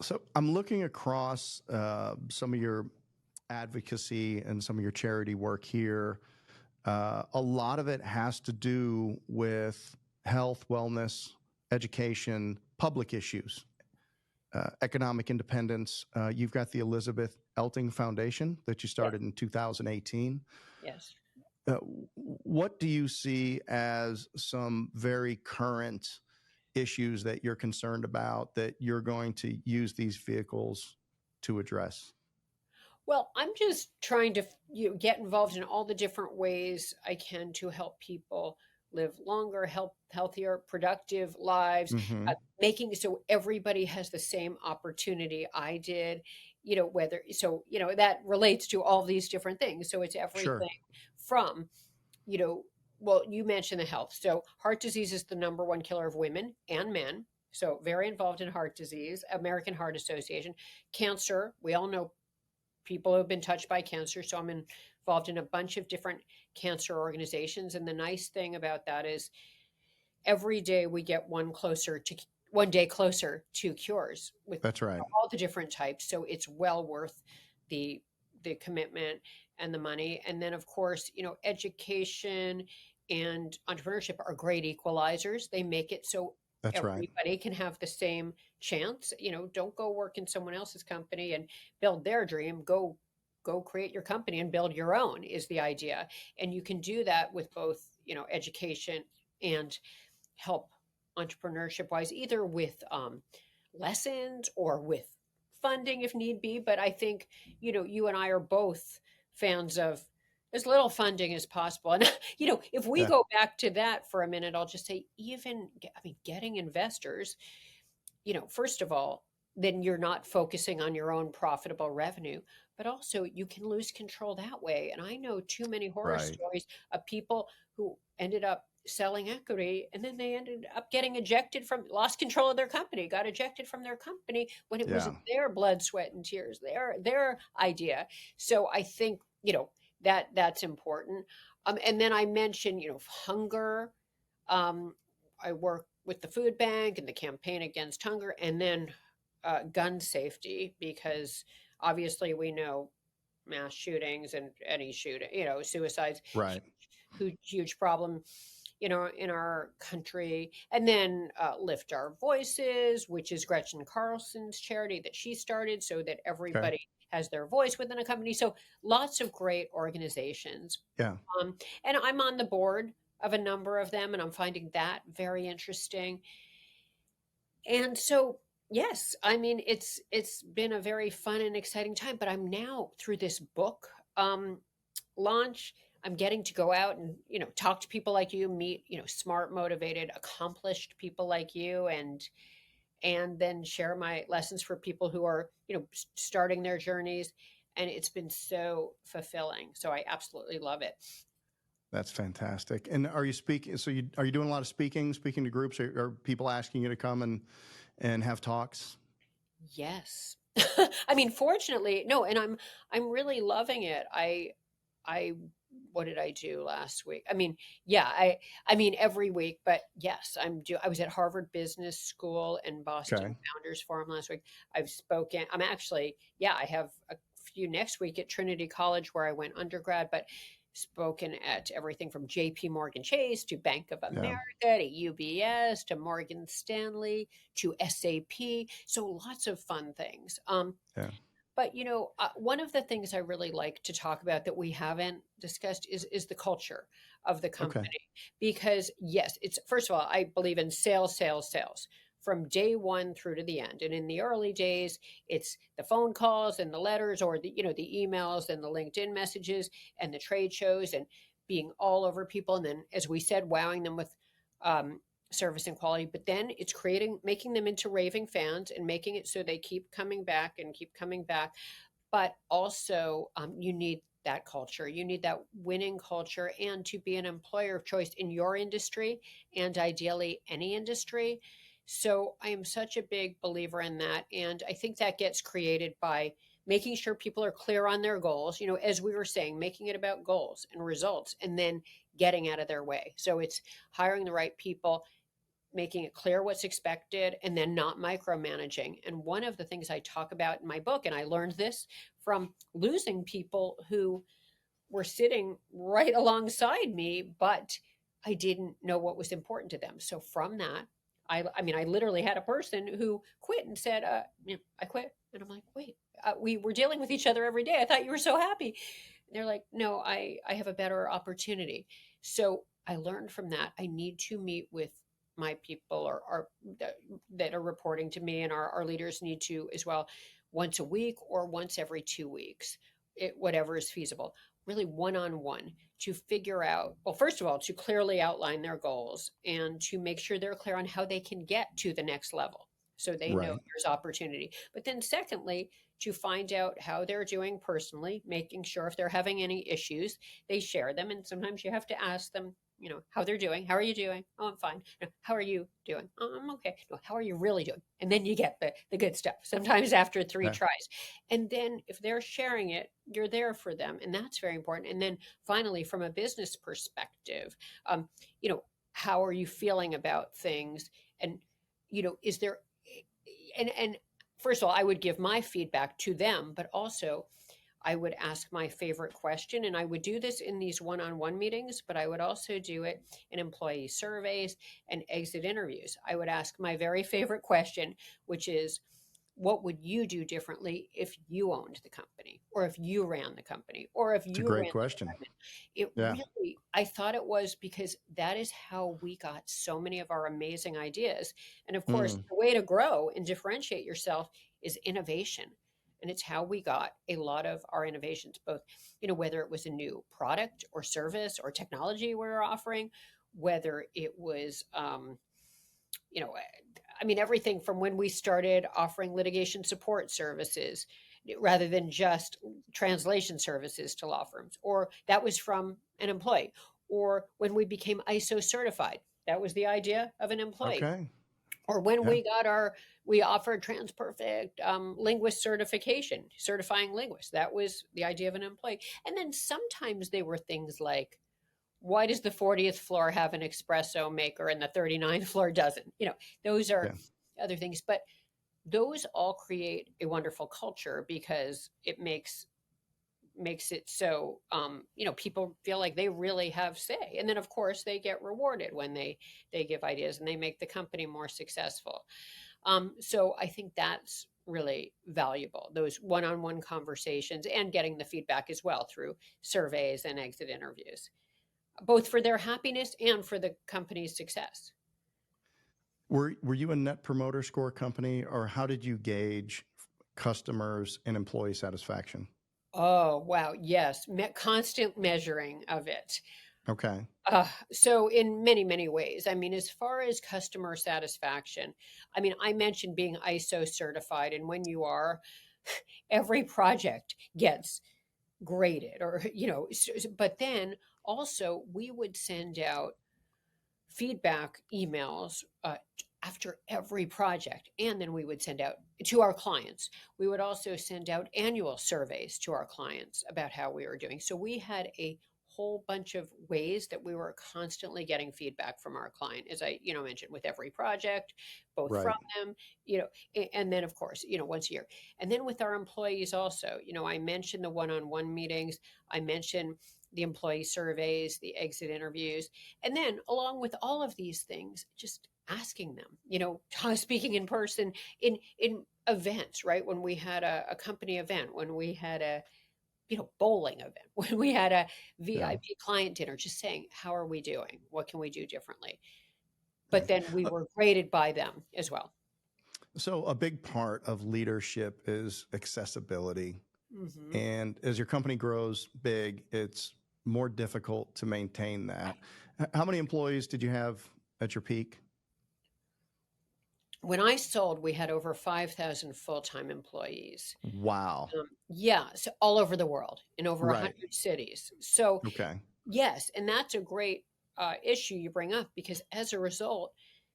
So I'm looking across some of your advocacy and some of your charity work here. A lot of it has to do with health, wellness, education, public issues, economic independence. You've got the Elizabeth Elting Foundation that you started in 2018. Yes. What do you see as some very current issues that you're concerned about that you're going to use these vehicles to address? Well, I'm just trying to get involved in all the different ways I can to help people live longer, healthier, productive lives, Mm-hmm. making so everybody has the same opportunity I did. That relates to all these different things. So it's Sure. everything from, you know, well, you mentioned the health. So heart disease is the number one killer of women and men. So very involved in heart disease. American Heart Association. Cancer, we all know people who have been touched by cancer. So I'm involved in a bunch of different cancer organizations. And the nice thing about that is every day we get one day closer to cures with That's right. all the different types. So it's well worth the commitment and the money. And then of course, education and entrepreneurship are great equalizers. They make it so That's right. everybody can have the same chance. Don't go work in someone else's company and build their dream. Go create your company and build your own is the idea. And you can do that with both, education and help entrepreneurship wise, either with lessons or with funding if need be. But I think, you and I are both fans of as little funding as possible. And, if we Yeah. go back to that for a minute, I'll just say, getting investors, first of all, then you're not focusing on your own profitable revenue, but also you can lose control that way. And I know too many horror Right. stories of people who ended up selling equity and then they ended up getting lost control of their company, got ejected from their company when it was Yeah. their blood, sweat, and tears, their idea. So I think, that's important. And then I mentioned, hunger. I work with the food bank and the campaign against hunger, and then gun safety, because obviously we know mass shootings and any shooting, suicides, Right. huge problem in our country. And then Lift Our Voices, which is Gretchen Carlson's charity that she started so that Okay. everybody has their voice within a company. So lots of great organizations. Yeah. And I'm on the board of a number of them, and I'm finding that very interesting. And so, yes, I mean, it's been a very fun and exciting time, but I'm now through this book launch. I'm getting to go out and, talk to people like you, meet, smart, motivated, accomplished people like you, and then share my lessons for people who are, starting their journeys. And it's been so fulfilling. So I absolutely love it. That's fantastic. And are you speaking? So are you doing a lot of speaking to groups, or are people asking you to come and have talks? Yes. I mean, fortunately, no, and I'm really loving it. I what did I do last week? I mean, yeah, I mean every week, but yes, I was at Harvard Business School and Boston Okay. Founders Forum last week. I've spoken. I'm actually, yeah, I have a few next week at Trinity College where I went undergrad, but spoken at everything from JP Morgan Chase to Bank of Yeah. America to UBS to Morgan Stanley to SAP. So lots of fun things. Yeah. But one of the things I really like to talk about that we haven't discussed is the culture of the Okay. company. Because yes, it's first of all, I believe in sales, sales, sales from day one through to the end. And in the early days, it's the phone calls and the letters, or the emails and the LinkedIn messages and the trade shows and being all over people. And then, as we said, wowing them with service and quality. But then it's making them into raving fans and making it so they keep coming back and keep coming back. But also, you need that culture. You need that winning culture, and to be an employer of choice in your industry and ideally any industry. So I am such a big believer in that. And I think that gets created by making sure people are clear on their goals, as we were saying, making it about goals and results, and then getting out of their way. So it's hiring the right people, making it clear what's expected, and then not micromanaging. And one of the things I talk about in my book, and I learned this from losing people who were sitting right alongside me, but I didn't know what was important to them. So from that, I mean, I literally had a person who quit and said, I quit. And I'm like, wait, we were dealing with each other every day. I thought you were so happy. And they're like, no, I have a better opportunity. So I learned from that. I need to meet with my people or that are reporting to me, and our leaders need to as well, once a week or once every 2 weeks, whatever is feasible, really one-on-one, to figure out, well, first of all, to clearly outline their goals and to make sure they're clear on how they can get to the next level so they know Right. there's opportunity. But then secondly, to find out how they're doing personally, making sure if they're having any issues, they share them. And sometimes you have to ask them, how they're doing. How are you doing? Oh, I'm fine. How are you doing? Oh, I'm okay. No, how are you really doing? And then you get the good stuff, sometimes after three Yeah. tries. And then if they're sharing it, you're there for them. And that's very important. And then finally, from a business perspective, um, how are you feeling about things? And, is there, and first of all, I would give my feedback to them, but also I would ask my favorite question. And I would do this in these one-on-one meetings, but I would also do it in employee surveys and exit interviews. I would ask my very favorite question, which is, what would you do differently if you owned the company, or if you ran the company, or if It's a you great ran the question. department? It Yeah. really, I thought it was, because that is how we got so many of our amazing ideas. And of course, Mm. the way to grow and differentiate yourself is innovation. And it's how we got a lot of our innovations, both, whether it was a new product or service or technology we were offering, whether it was, you know, I mean, everything from when we started offering litigation support services rather than just translation services to law firms, or that was from an employee, or when we became ISO certified, that was the idea of an employee, Okay. or when Yeah. we offered TransPerfect linguist certification, certifying linguists, that was the idea of an employee. And then sometimes they were things like, why does the 40th floor have an espresso maker and the 39th floor doesn't? Those are Yeah. other things, but those all create a wonderful culture because it makes makes it so, people feel like they really have say. And then, of course, they get rewarded when they give ideas and they make the company more successful. So I think that's really valuable, those one-on-one conversations and getting the feedback as well through surveys and exit interviews, both for their happiness and for the company's success. Were you a net promoter score company, or how did you gauge customers and employee satisfaction? Oh, wow. Yes. Constant measuring of it. Okay. So in many, many ways, I mean, as far as customer satisfaction, I mean, I mentioned being ISO certified, and when you are, every project gets graded or, but then also we would send out feedback emails after every project. And then we would send out to our clients. We would also send out annual surveys to our clients about how we were doing. So we had a whole bunch of ways that we were constantly getting feedback from our client, as I, mentioned, with every project, both from Right. them, and then of course, once a year. And then with our employees also, I mentioned the one-on-one meetings. I mentioned the employee surveys, the exit interviews. And then along with all of these things, just asking them, speaking in person in events, right? When we had a company event, when we had a bowling event, when we had a Yeah. VIP client dinner, just saying, how are we doing? What can we do differently? But Right. then we were graded by them as well. So a big part of leadership is accessibility. Hmm. And as your company grows big, it's more difficult to maintain that. How many employees did you have at your peak? When I sold, we had over 5,000 full-time employees. Wow. Yeah, so all over the world in over Right. 100 cities. So Okay. yes, and that's a great issue you bring up, because as a result,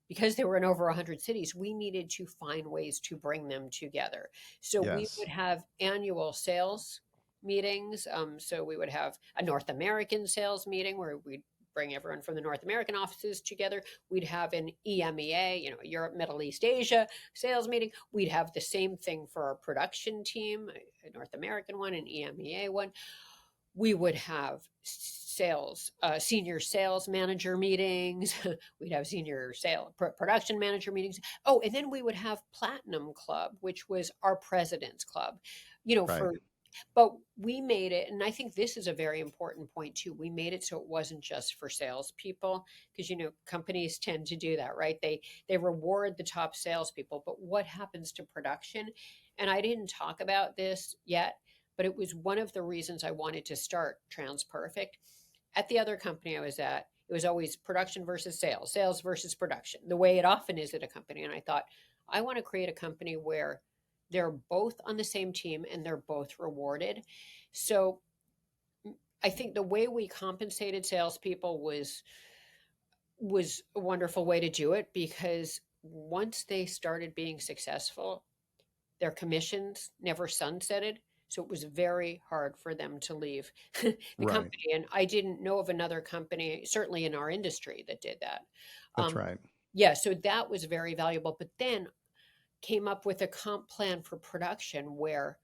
because they were in over 100 cities, we needed to find ways to bring them together. So we would Yes. have annual sales meetings. So we would have a North American sales meeting where we'd bring everyone from the North American offices together. We'd have an EMEA, Europe, Middle East, Asia sales meeting. We'd have the same thing for our production team, a North American one, an EMEA one. We would have senior sales manager meetings. We'd have production manager meetings. Oh, and then we would have Platinum Club, which was our president's club, Right. but we made it, and I think this is a very important point too. We made it so it wasn't just for salespeople, because companies tend to do that, right? They reward the top salespeople, but what happens to production? And I didn't talk about this yet, but it was one of the reasons I wanted to start TransPerfect. At the other company I was at, it was always production versus sales, sales versus production, the way it often is at a company. And I thought, I want to create a company where they're both on the same team and they're both rewarded. So I think the way we compensated salespeople was a wonderful way to do it, because once they started being successful, their commissions never sunsetted. So it was very hard for them to leave the Right. company. And I didn't know of another company, certainly in our industry, that did that. That's Um, right. yeah, so that was very valuable. But then came up with a comp plan for production where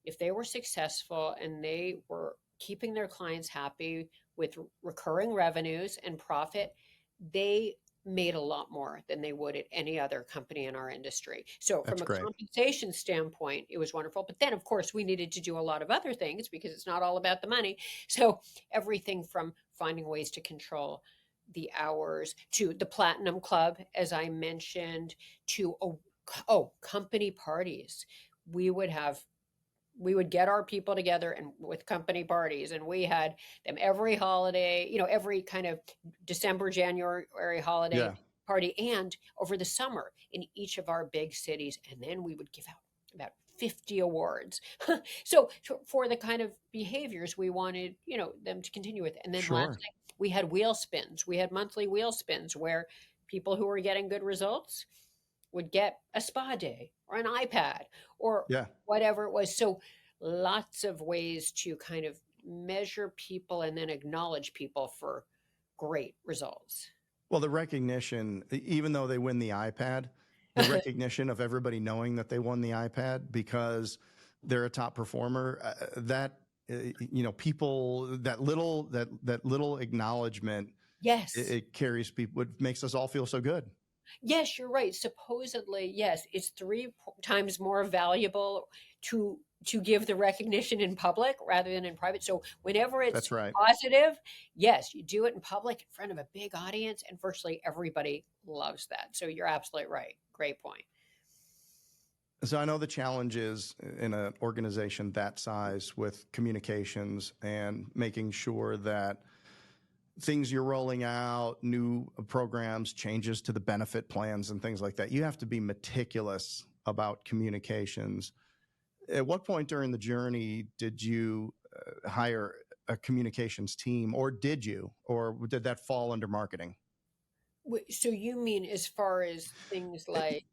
if they were successful and they were keeping their clients happy with recurring revenues and profit, they made a lot more than they would at any other company in our industry. So from That's a great. compensation standpoint, it was wonderful. But then of course we needed to do a lot of other things, because it's not all about the money. So everything from finding ways to control the hours, to the Platinum Club, as I mentioned, to company parties. We would have we would get our people together and with company parties, and we had them every holiday, every kind of December, January holiday Yeah. party, and over the summer in each of our big cities. And then we would give out about 50 awards. So for the kind of behaviors we wanted, them to continue with. And then Sure. lastly, we had wheel spins. We had monthly wheel spins where people who were getting good results would get a spa day or an iPad or Yeah. whatever it was. So lots of ways to kind of measure people and then acknowledge people for great results. Well, the recognition, even though they win the iPad, the recognition of everybody knowing that they won the iPad because they're a top performer, that people, that little acknowledgement, Yes. it carries people. It makes us all feel so good. Yes, you're right. Supposedly, yes, it's times more valuable to give the recognition in public rather than in private. So whenever it's That's right. positive, yes, you do it in public in front of a big audience, and virtually everybody loves that. So you're absolutely right. Great point. So I know the challenge is in an organization that size with communications and making sure that things you're rolling out, new programs, changes to the benefit plans and things like that, you have to be meticulous about communications. At what point during the journey did you hire a communications team, or did that fall under marketing? So you mean as far as things like,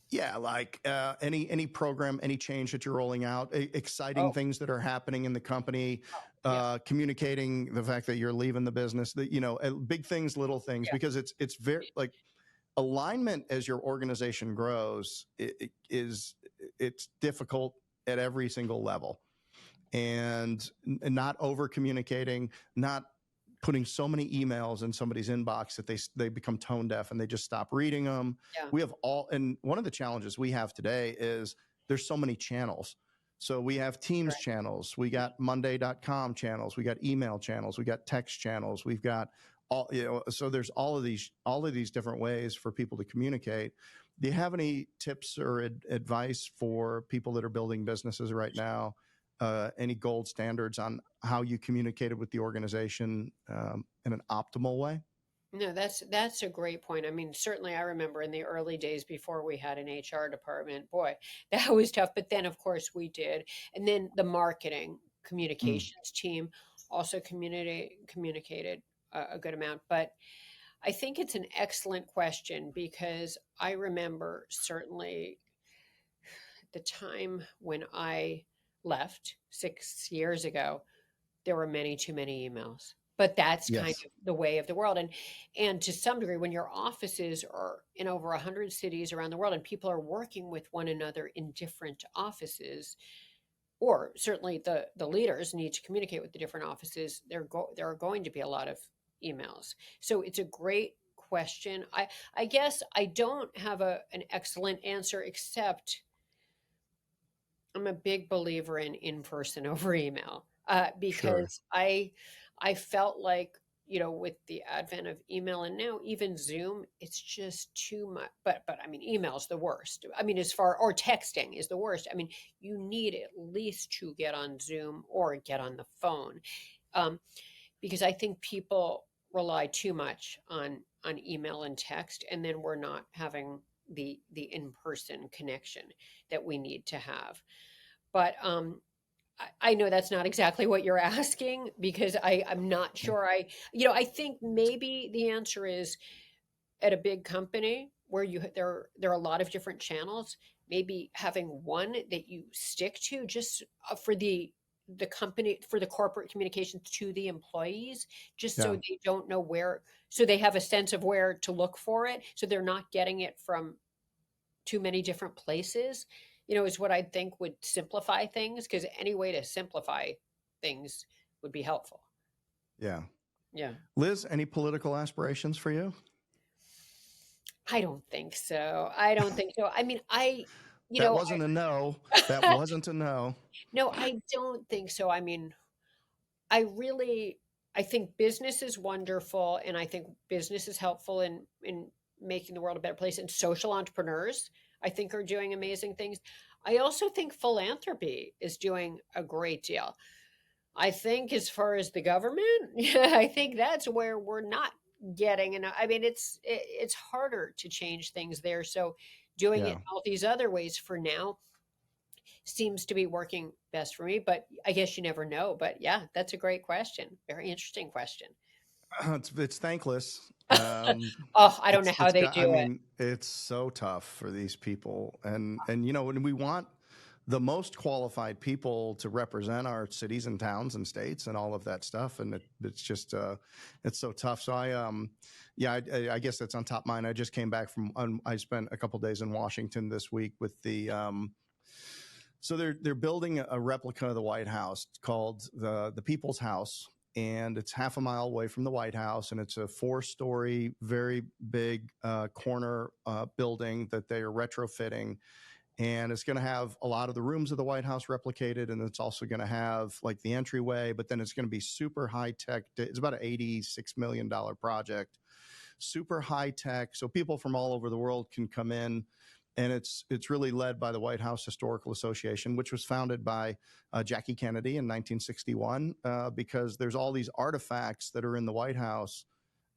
Yeah, like any program, any change that you're rolling out, exciting oh, things that are happening in the company, yeah, communicating the fact that you're leaving the business, that big things, little things, yeah, because it's very like alignment as your organization grows it's difficult at every single level, and not over communicating, not putting so many emails in somebody's inbox that they become tone deaf and they just stop reading them. yeah, And one of the challenges we have today is there's so many channels. So we have Teams right. channels, we got Monday.com channels, we got email channels, we got text channels, we've got so there's all of these different ways for people to communicate. Do you have any tips or advice for people that are building businesses right now? Any gold standards on how you communicated with the organization in an optimal way? No, that's a great point. I mean, certainly I remember in the early days before we had an HR department, boy, that was tough. But then of course we did. And then the marketing Mm. communications team also communicated a good amount. But I think it's an excellent question because I remember certainly the time when I left 6 years ago, there were many too many emails. But that's kind Yes. of the way of the world. And to some degree, when your offices are in over 100 cities around the world and people are working with one another in different offices, or certainly the leaders need to communicate with the different offices, there are going to be a lot of emails. So it's a great question. I guess I don't have an excellent answer, except I'm a big believer in person over email, Sure. because I felt like, with the advent of email and now even Zoom, it's just too much. But I mean, email's the worst. I mean, or texting is the worst. I mean, you need at least to get on Zoom or get on the phone, um, because I think people rely too much on email and text, and then we're not having the in person connection that we need to have. But I know that's not exactly what you're asking, because I'm not sure. I think maybe the answer is at a big company where there are a lot of different channels, maybe having one that you stick to just for the company, for the corporate communications to the employees, just so Yeah. they don't know where, so they have a sense of where to look for it, so they're not getting it from too many different places, is what I think would simplify things, because any way to simplify things would be helpful. Yeah. Yeah. Liz, any political aspirations for you? I don't think so. I don't think so. I mean, you That know, wasn't a no. That wasn't a no. no, I don't think so. I mean, I think business is wonderful, and I think business is helpful in making the world a better place. And social entrepreneurs, I think, are doing amazing things. I also think philanthropy is doing a great deal. I think as far as the government, yeah, I think that's where we're not getting enough. I mean, it's harder to change things there. So doing it Yeah. all these other ways for now seems to be working best for me. But I guess you never know. But yeah, that's a great question. Very interesting question. It's thankless. Oh, I don't know how they I do it. mean, it's so tough for these people, and when we want the most qualified people to represent our cities and towns and states and all of that stuff, and it's just it's so tough. So yeah, I guess that's on top of mine. I just came back from I spent a couple days in Washington this week with the So they're building a replica of the White House called the People's House, and it's half a mile away from the White House, and it's a 4-story, very big corner building that they are retrofitting, and it's going to have a lot of the rooms of the White House replicated, and it's also going to have like the entryway, but then it's going to be super high tech. It's about an $86 million project, super high tech, so people from all over the world can come in. And it's really led by the White House Historical Association, which was founded by Jackie Kennedy in 1961, because there's all these artifacts that are in the White House.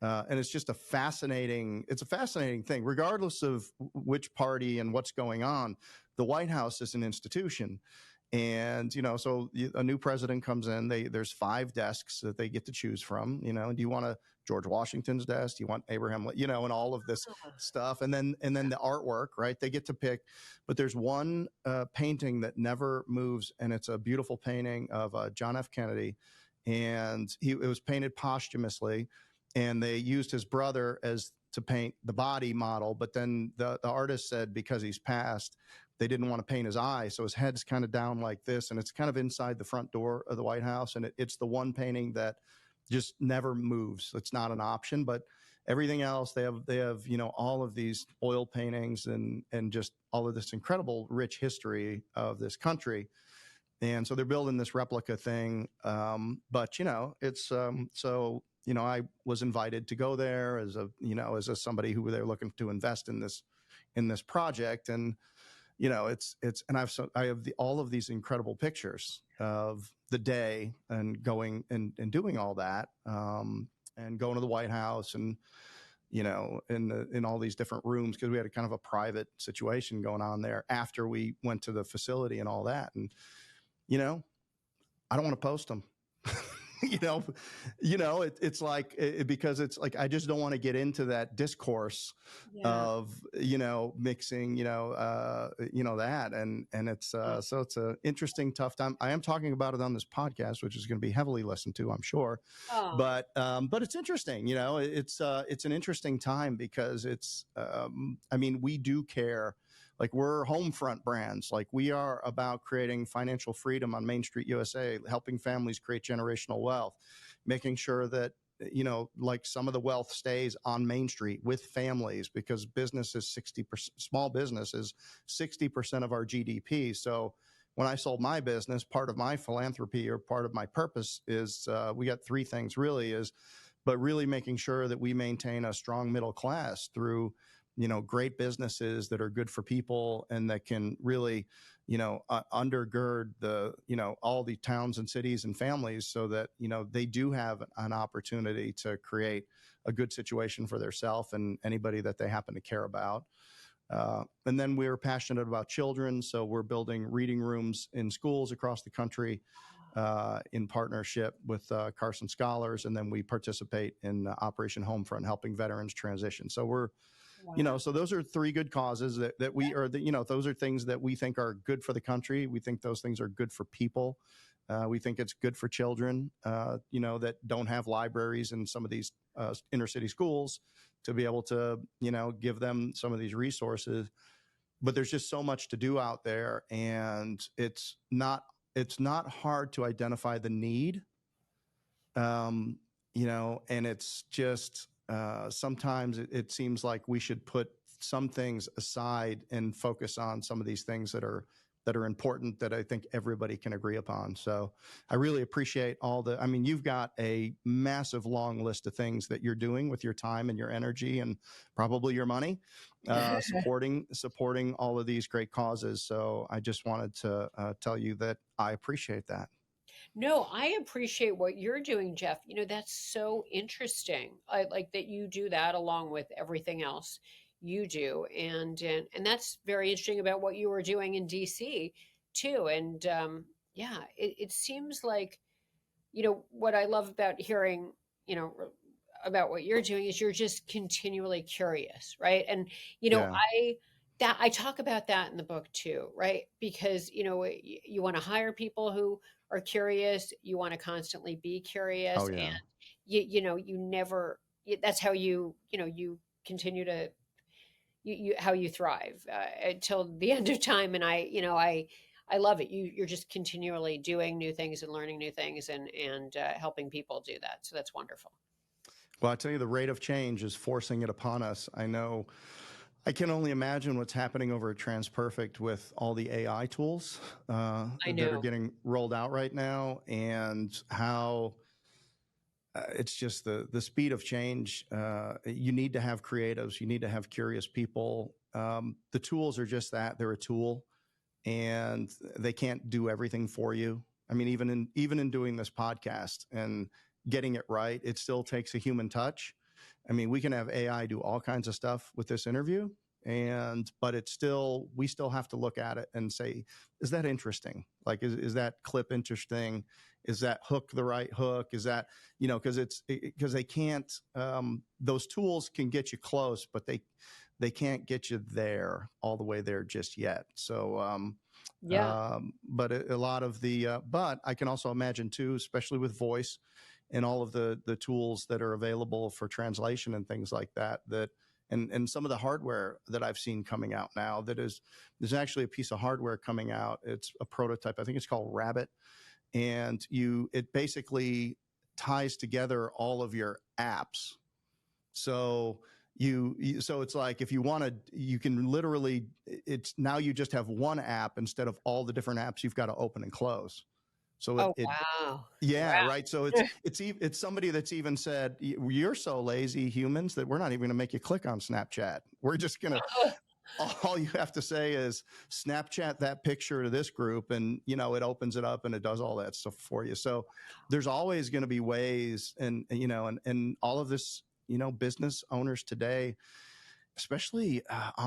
And it's just a fascinating thing, regardless of which party and what's going on. The White House is an institution. And, so a new president comes in, there's 5 desks that they get to choose from, do you want George Washington's desk? Do you want Abraham, and all of this stuff. And then the artwork, right? They get to pick, but there's one painting that never moves. And it's a beautiful painting of John F. Kennedy. And it was painted posthumously, and they used his brother to paint the body model. But then the artist said, because he's passed, they didn't want to paint his eye. So his head's kind of down like this, and it's kind of inside the front door of the White House. And it's the one painting that just never moves. It's not an option, but everything else, they have, all of these oil paintings and just all of this incredible rich history of this country. And so they're building this replica thing. But, it's, I was invited to go there as somebody who they're looking to invest in this project. And, and I have all of these incredible pictures of the day and going and doing all that, and going to the White House and, in all these different rooms, because we had a kind of a private situation going on there after we went to the facility and all that. And, I don't want to post them. It's like, because it's like, I just don't want to get into that discourse of, mixing, that. And it's, so it's a interesting, tough time. I am talking about it on this podcast, which is going to be heavily listened to, I'm sure. But it's interesting, it's an interesting time, because it's, we do care. Like, we're home front brands. Like, we are about creating financial freedom on Main Street USA, helping families create generational wealth, making sure that, like, some of the wealth stays on Main Street with families, because business is 60%, small business is 60% of our GDP. So when I sold my business, part of my philanthropy, or part of my purpose is, we got 3 things but really making sure that we maintain a strong middle class through, great businesses that are good for people and that can really, undergird the, all the towns and cities and families, so that, they do have an opportunity to create a good situation for themselves and anybody that they happen to care about. And then we're passionate about children. So we're building reading rooms in schools across the country, in partnership with Carson Scholars. And then we participate in Operation Homefront, helping veterans transition. So we're, so those are 3 good causes that we are, those are things that we think are good for the country. We think those things are good for people. We think it's good for children, that don't have libraries in some of these inner city schools, to be able to, give them some of these resources. But there's just so much to do out there, and it's not hard to identify the need. And it's just, sometimes it seems like we should put some things aside and focus on some of these things that are important, that I think everybody can agree upon. So I really appreciate you've got a massive long list of things that you're doing with your time and your energy and probably your money, supporting all of these great causes. So I just wanted to tell you that I appreciate that. No, I appreciate what you're doing, Jeff. That's so interesting. I like that you do that along with everything else you do, and that's very interesting about what you were doing in DC too. And it seems like, what I love about hearing, about what you're doing is you're just continually curious, right? And Yeah. I talk about that in the book too, right? Because you want to hire people who are curious. You want to constantly be curious, Oh, and yeah. you never. That's how you continue to how you thrive until the end of time. And I I love it. You're just continually doing new things and learning new things and helping people do that. So that's wonderful. Well, I tell you, the rate of change is forcing it upon us. I know. I can only imagine what's happening over at TransPerfect with all the AI tools I that are know. getting rolled out right now, and how it's just the speed of change. You need to have creatives. You need to have curious people. The tools are just that. They're a tool, and they can't do everything for you. I mean, even in doing this podcast and getting it right, it still takes a human touch. I mean, we can have AI do all kinds of stuff with this interview, but we still have to look at it and say, is that interesting? Like, is that clip interesting? Is that hook the right hook? Is that, because they can't, those tools can get you close, but they can't get you there all the way there just yet. So, Yeah. but a lot of but I can also imagine too, especially with voice and all of the tools that are available for translation and things like that, and some of the hardware that I've seen coming out now, there's actually a piece of hardware coming out. It's a prototype. I think it's called Rabbit. And it basically ties together all of your apps. So so it's like, if you want to, you can literally, it's now you just have one app instead of all the different apps you've got to open and close. So Oh, wow. yeah, Wow. right. So it's somebody that's even said, you're so lazy, humans, that we're not even going to make you click on Snapchat. We're just going to, all you have to say is Snapchat that picture to this group, and it opens it up and it does all that stuff for you. So there's always going to be ways, and all of this, business owners today, especially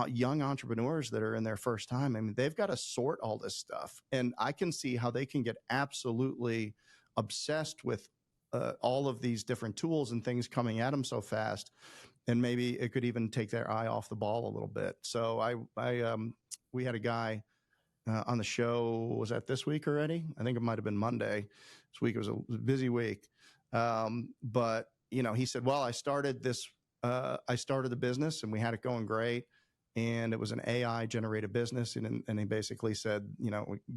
young entrepreneurs that are in their first time. I mean, they've got to sort all this stuff, and I can see how they can get absolutely obsessed with all of these different tools and things coming at them so fast, and maybe it could even take their eye off the ball a little bit. So we had a guy on the show. Was that this week already? I think it might have been Monday. This week was a busy week, but he said, "Well, I started the business and we had it going great, and it was an AI generated business." And he basically said,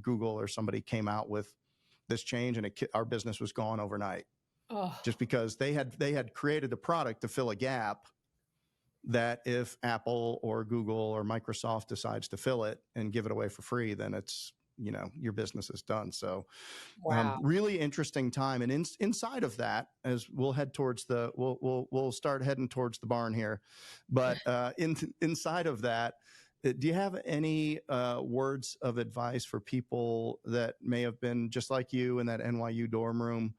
Google or somebody came out with this change, and our business was gone overnight, Oh, just because they had created a product to fill a gap that if Apple or Google or Microsoft decides to fill it and give it away for free, then it's, your business is done. So wow. really interesting time. And inside of that, as we'll head towards we'll start heading towards the barn here, but inside of that, do you have any words of advice for people that may have been just like you in that NYU dorm room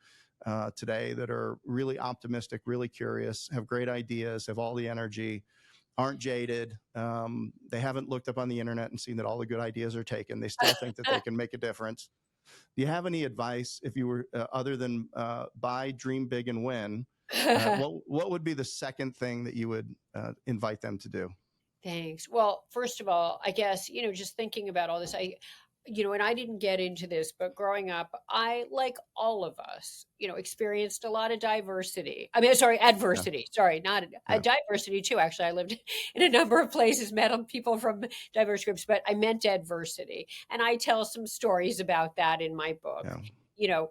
today, that are really optimistic, really curious, have great ideas, have all the energy, aren't jaded. They haven't looked up on the internet and seen that all the good ideas are taken. They still think that they can make a difference. Do you have any advice, if you were other than buy, dream big, and win? What would be the second thing that you would invite them to do? Thanks. Well, first of all, I guess, just thinking about all this, and I didn't get into this, but growing up, I, like all of us, experienced a lot of diversity. I mean, sorry, Yeah, adversity. Sorry, not a yeah, diversity too. Actually, I lived in a number of places, met people from diverse groups, but I meant adversity. And I tell some stories about that in my book. yeah, You know,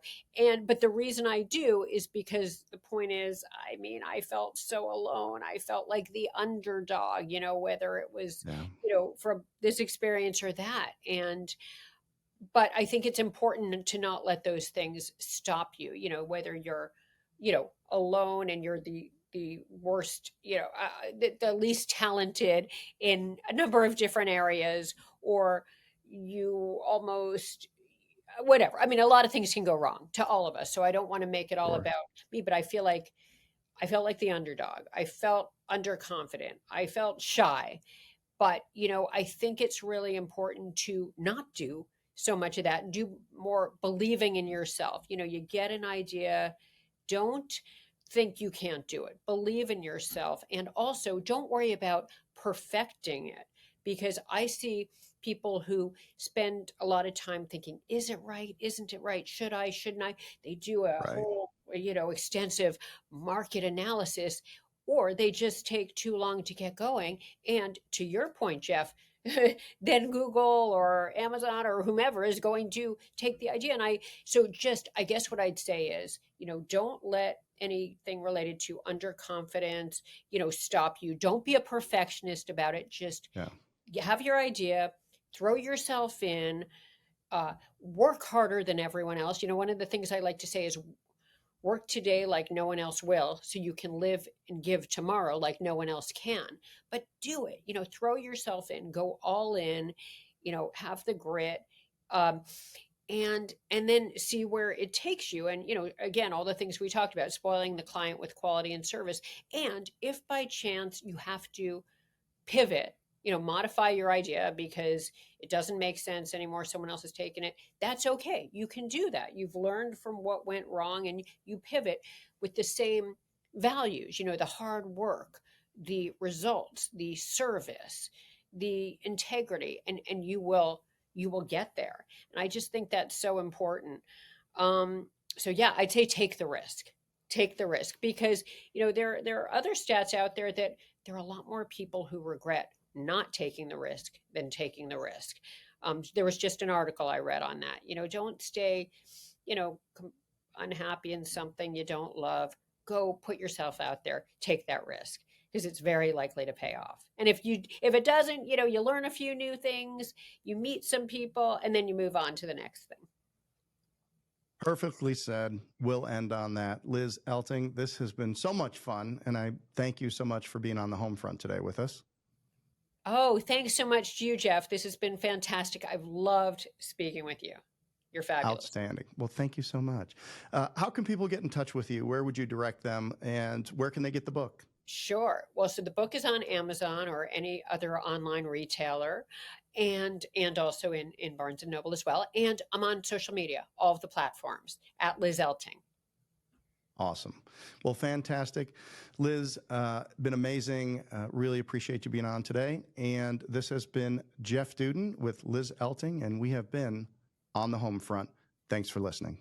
but the reason I do is because the point is, I mean, I felt so alone. I felt like the underdog, whether it was, yeah. from this experience or that. But I think it's important to not let those things stop you, whether you're, alone and you're the worst, the least talented in a number of different areas, or you almost whatever. I mean, a lot of things can go wrong to all of us. So I don't want to make it all Sure. about me, but I felt like the underdog. I felt underconfident. I felt shy. But, I think it's really important to not do so much of that and do more believing in yourself. You get an idea, don't think you can't do it. Believe in yourself. And also don't worry about perfecting it, because I see people who spend a lot of time thinking, is it right? Isn't it right? Should I? Shouldn't I? They do a Right. whole, extensive market analysis, or they just take too long to get going. And to your point, Jeff, then Google or Amazon or whomever is going to take the idea. And I guess what I'd say is, don't let anything related to underconfidence, stop you. Don't be a perfectionist about it. Just Yeah. you have your idea, throw yourself in, work harder than everyone else. One of the things I like to say is work today like no one else will, so you can live and give tomorrow like no one else can. But do it, throw yourself in, go all in, have the grit. Um, and then see where it takes you. And again, all the things we talked about, spoiling the client with quality and service. And if by chance you have to pivot, modify your idea because it doesn't make sense anymore, someone else has taken it, that's okay. You can do that. You've learned from what went wrong, and you pivot with the same values, the hard work, the results, the service, the integrity, and you will get there. And I just think that's so important. So yeah, I'd say take the risk. Take the risk, because there are other stats out there that there are a lot more people who regret not taking the risk than taking the risk. There was just an article I read on that. Don't stay, you know, unhappy in something you don't love. Go put yourself out there, take that risk, because it's very likely to pay off. And if it doesn't, you learn a few new things, you meet some people, and then you move on to the next thing. Perfectly said. We'll end on that. Liz Elting, this has been so much fun, and I thank you so much for being on the home front today with us. Oh, thanks so much to you, Jeff. This has been fantastic. I've loved speaking with you. You're fabulous. Outstanding. Well, thank you so much. How can people get in touch with you? Where would you direct them, and where can they get the book? Sure. Well, so the book is on Amazon or any other online retailer, and also in Barnes and Noble as well. And I'm on social media, all of the platforms at Liz Elting. Awesome. Well, fantastic. Liz, been amazing. Really appreciate you being on today. And this has been Jeff Duden with Liz Elting, and we have been on the home front. Thanks for listening.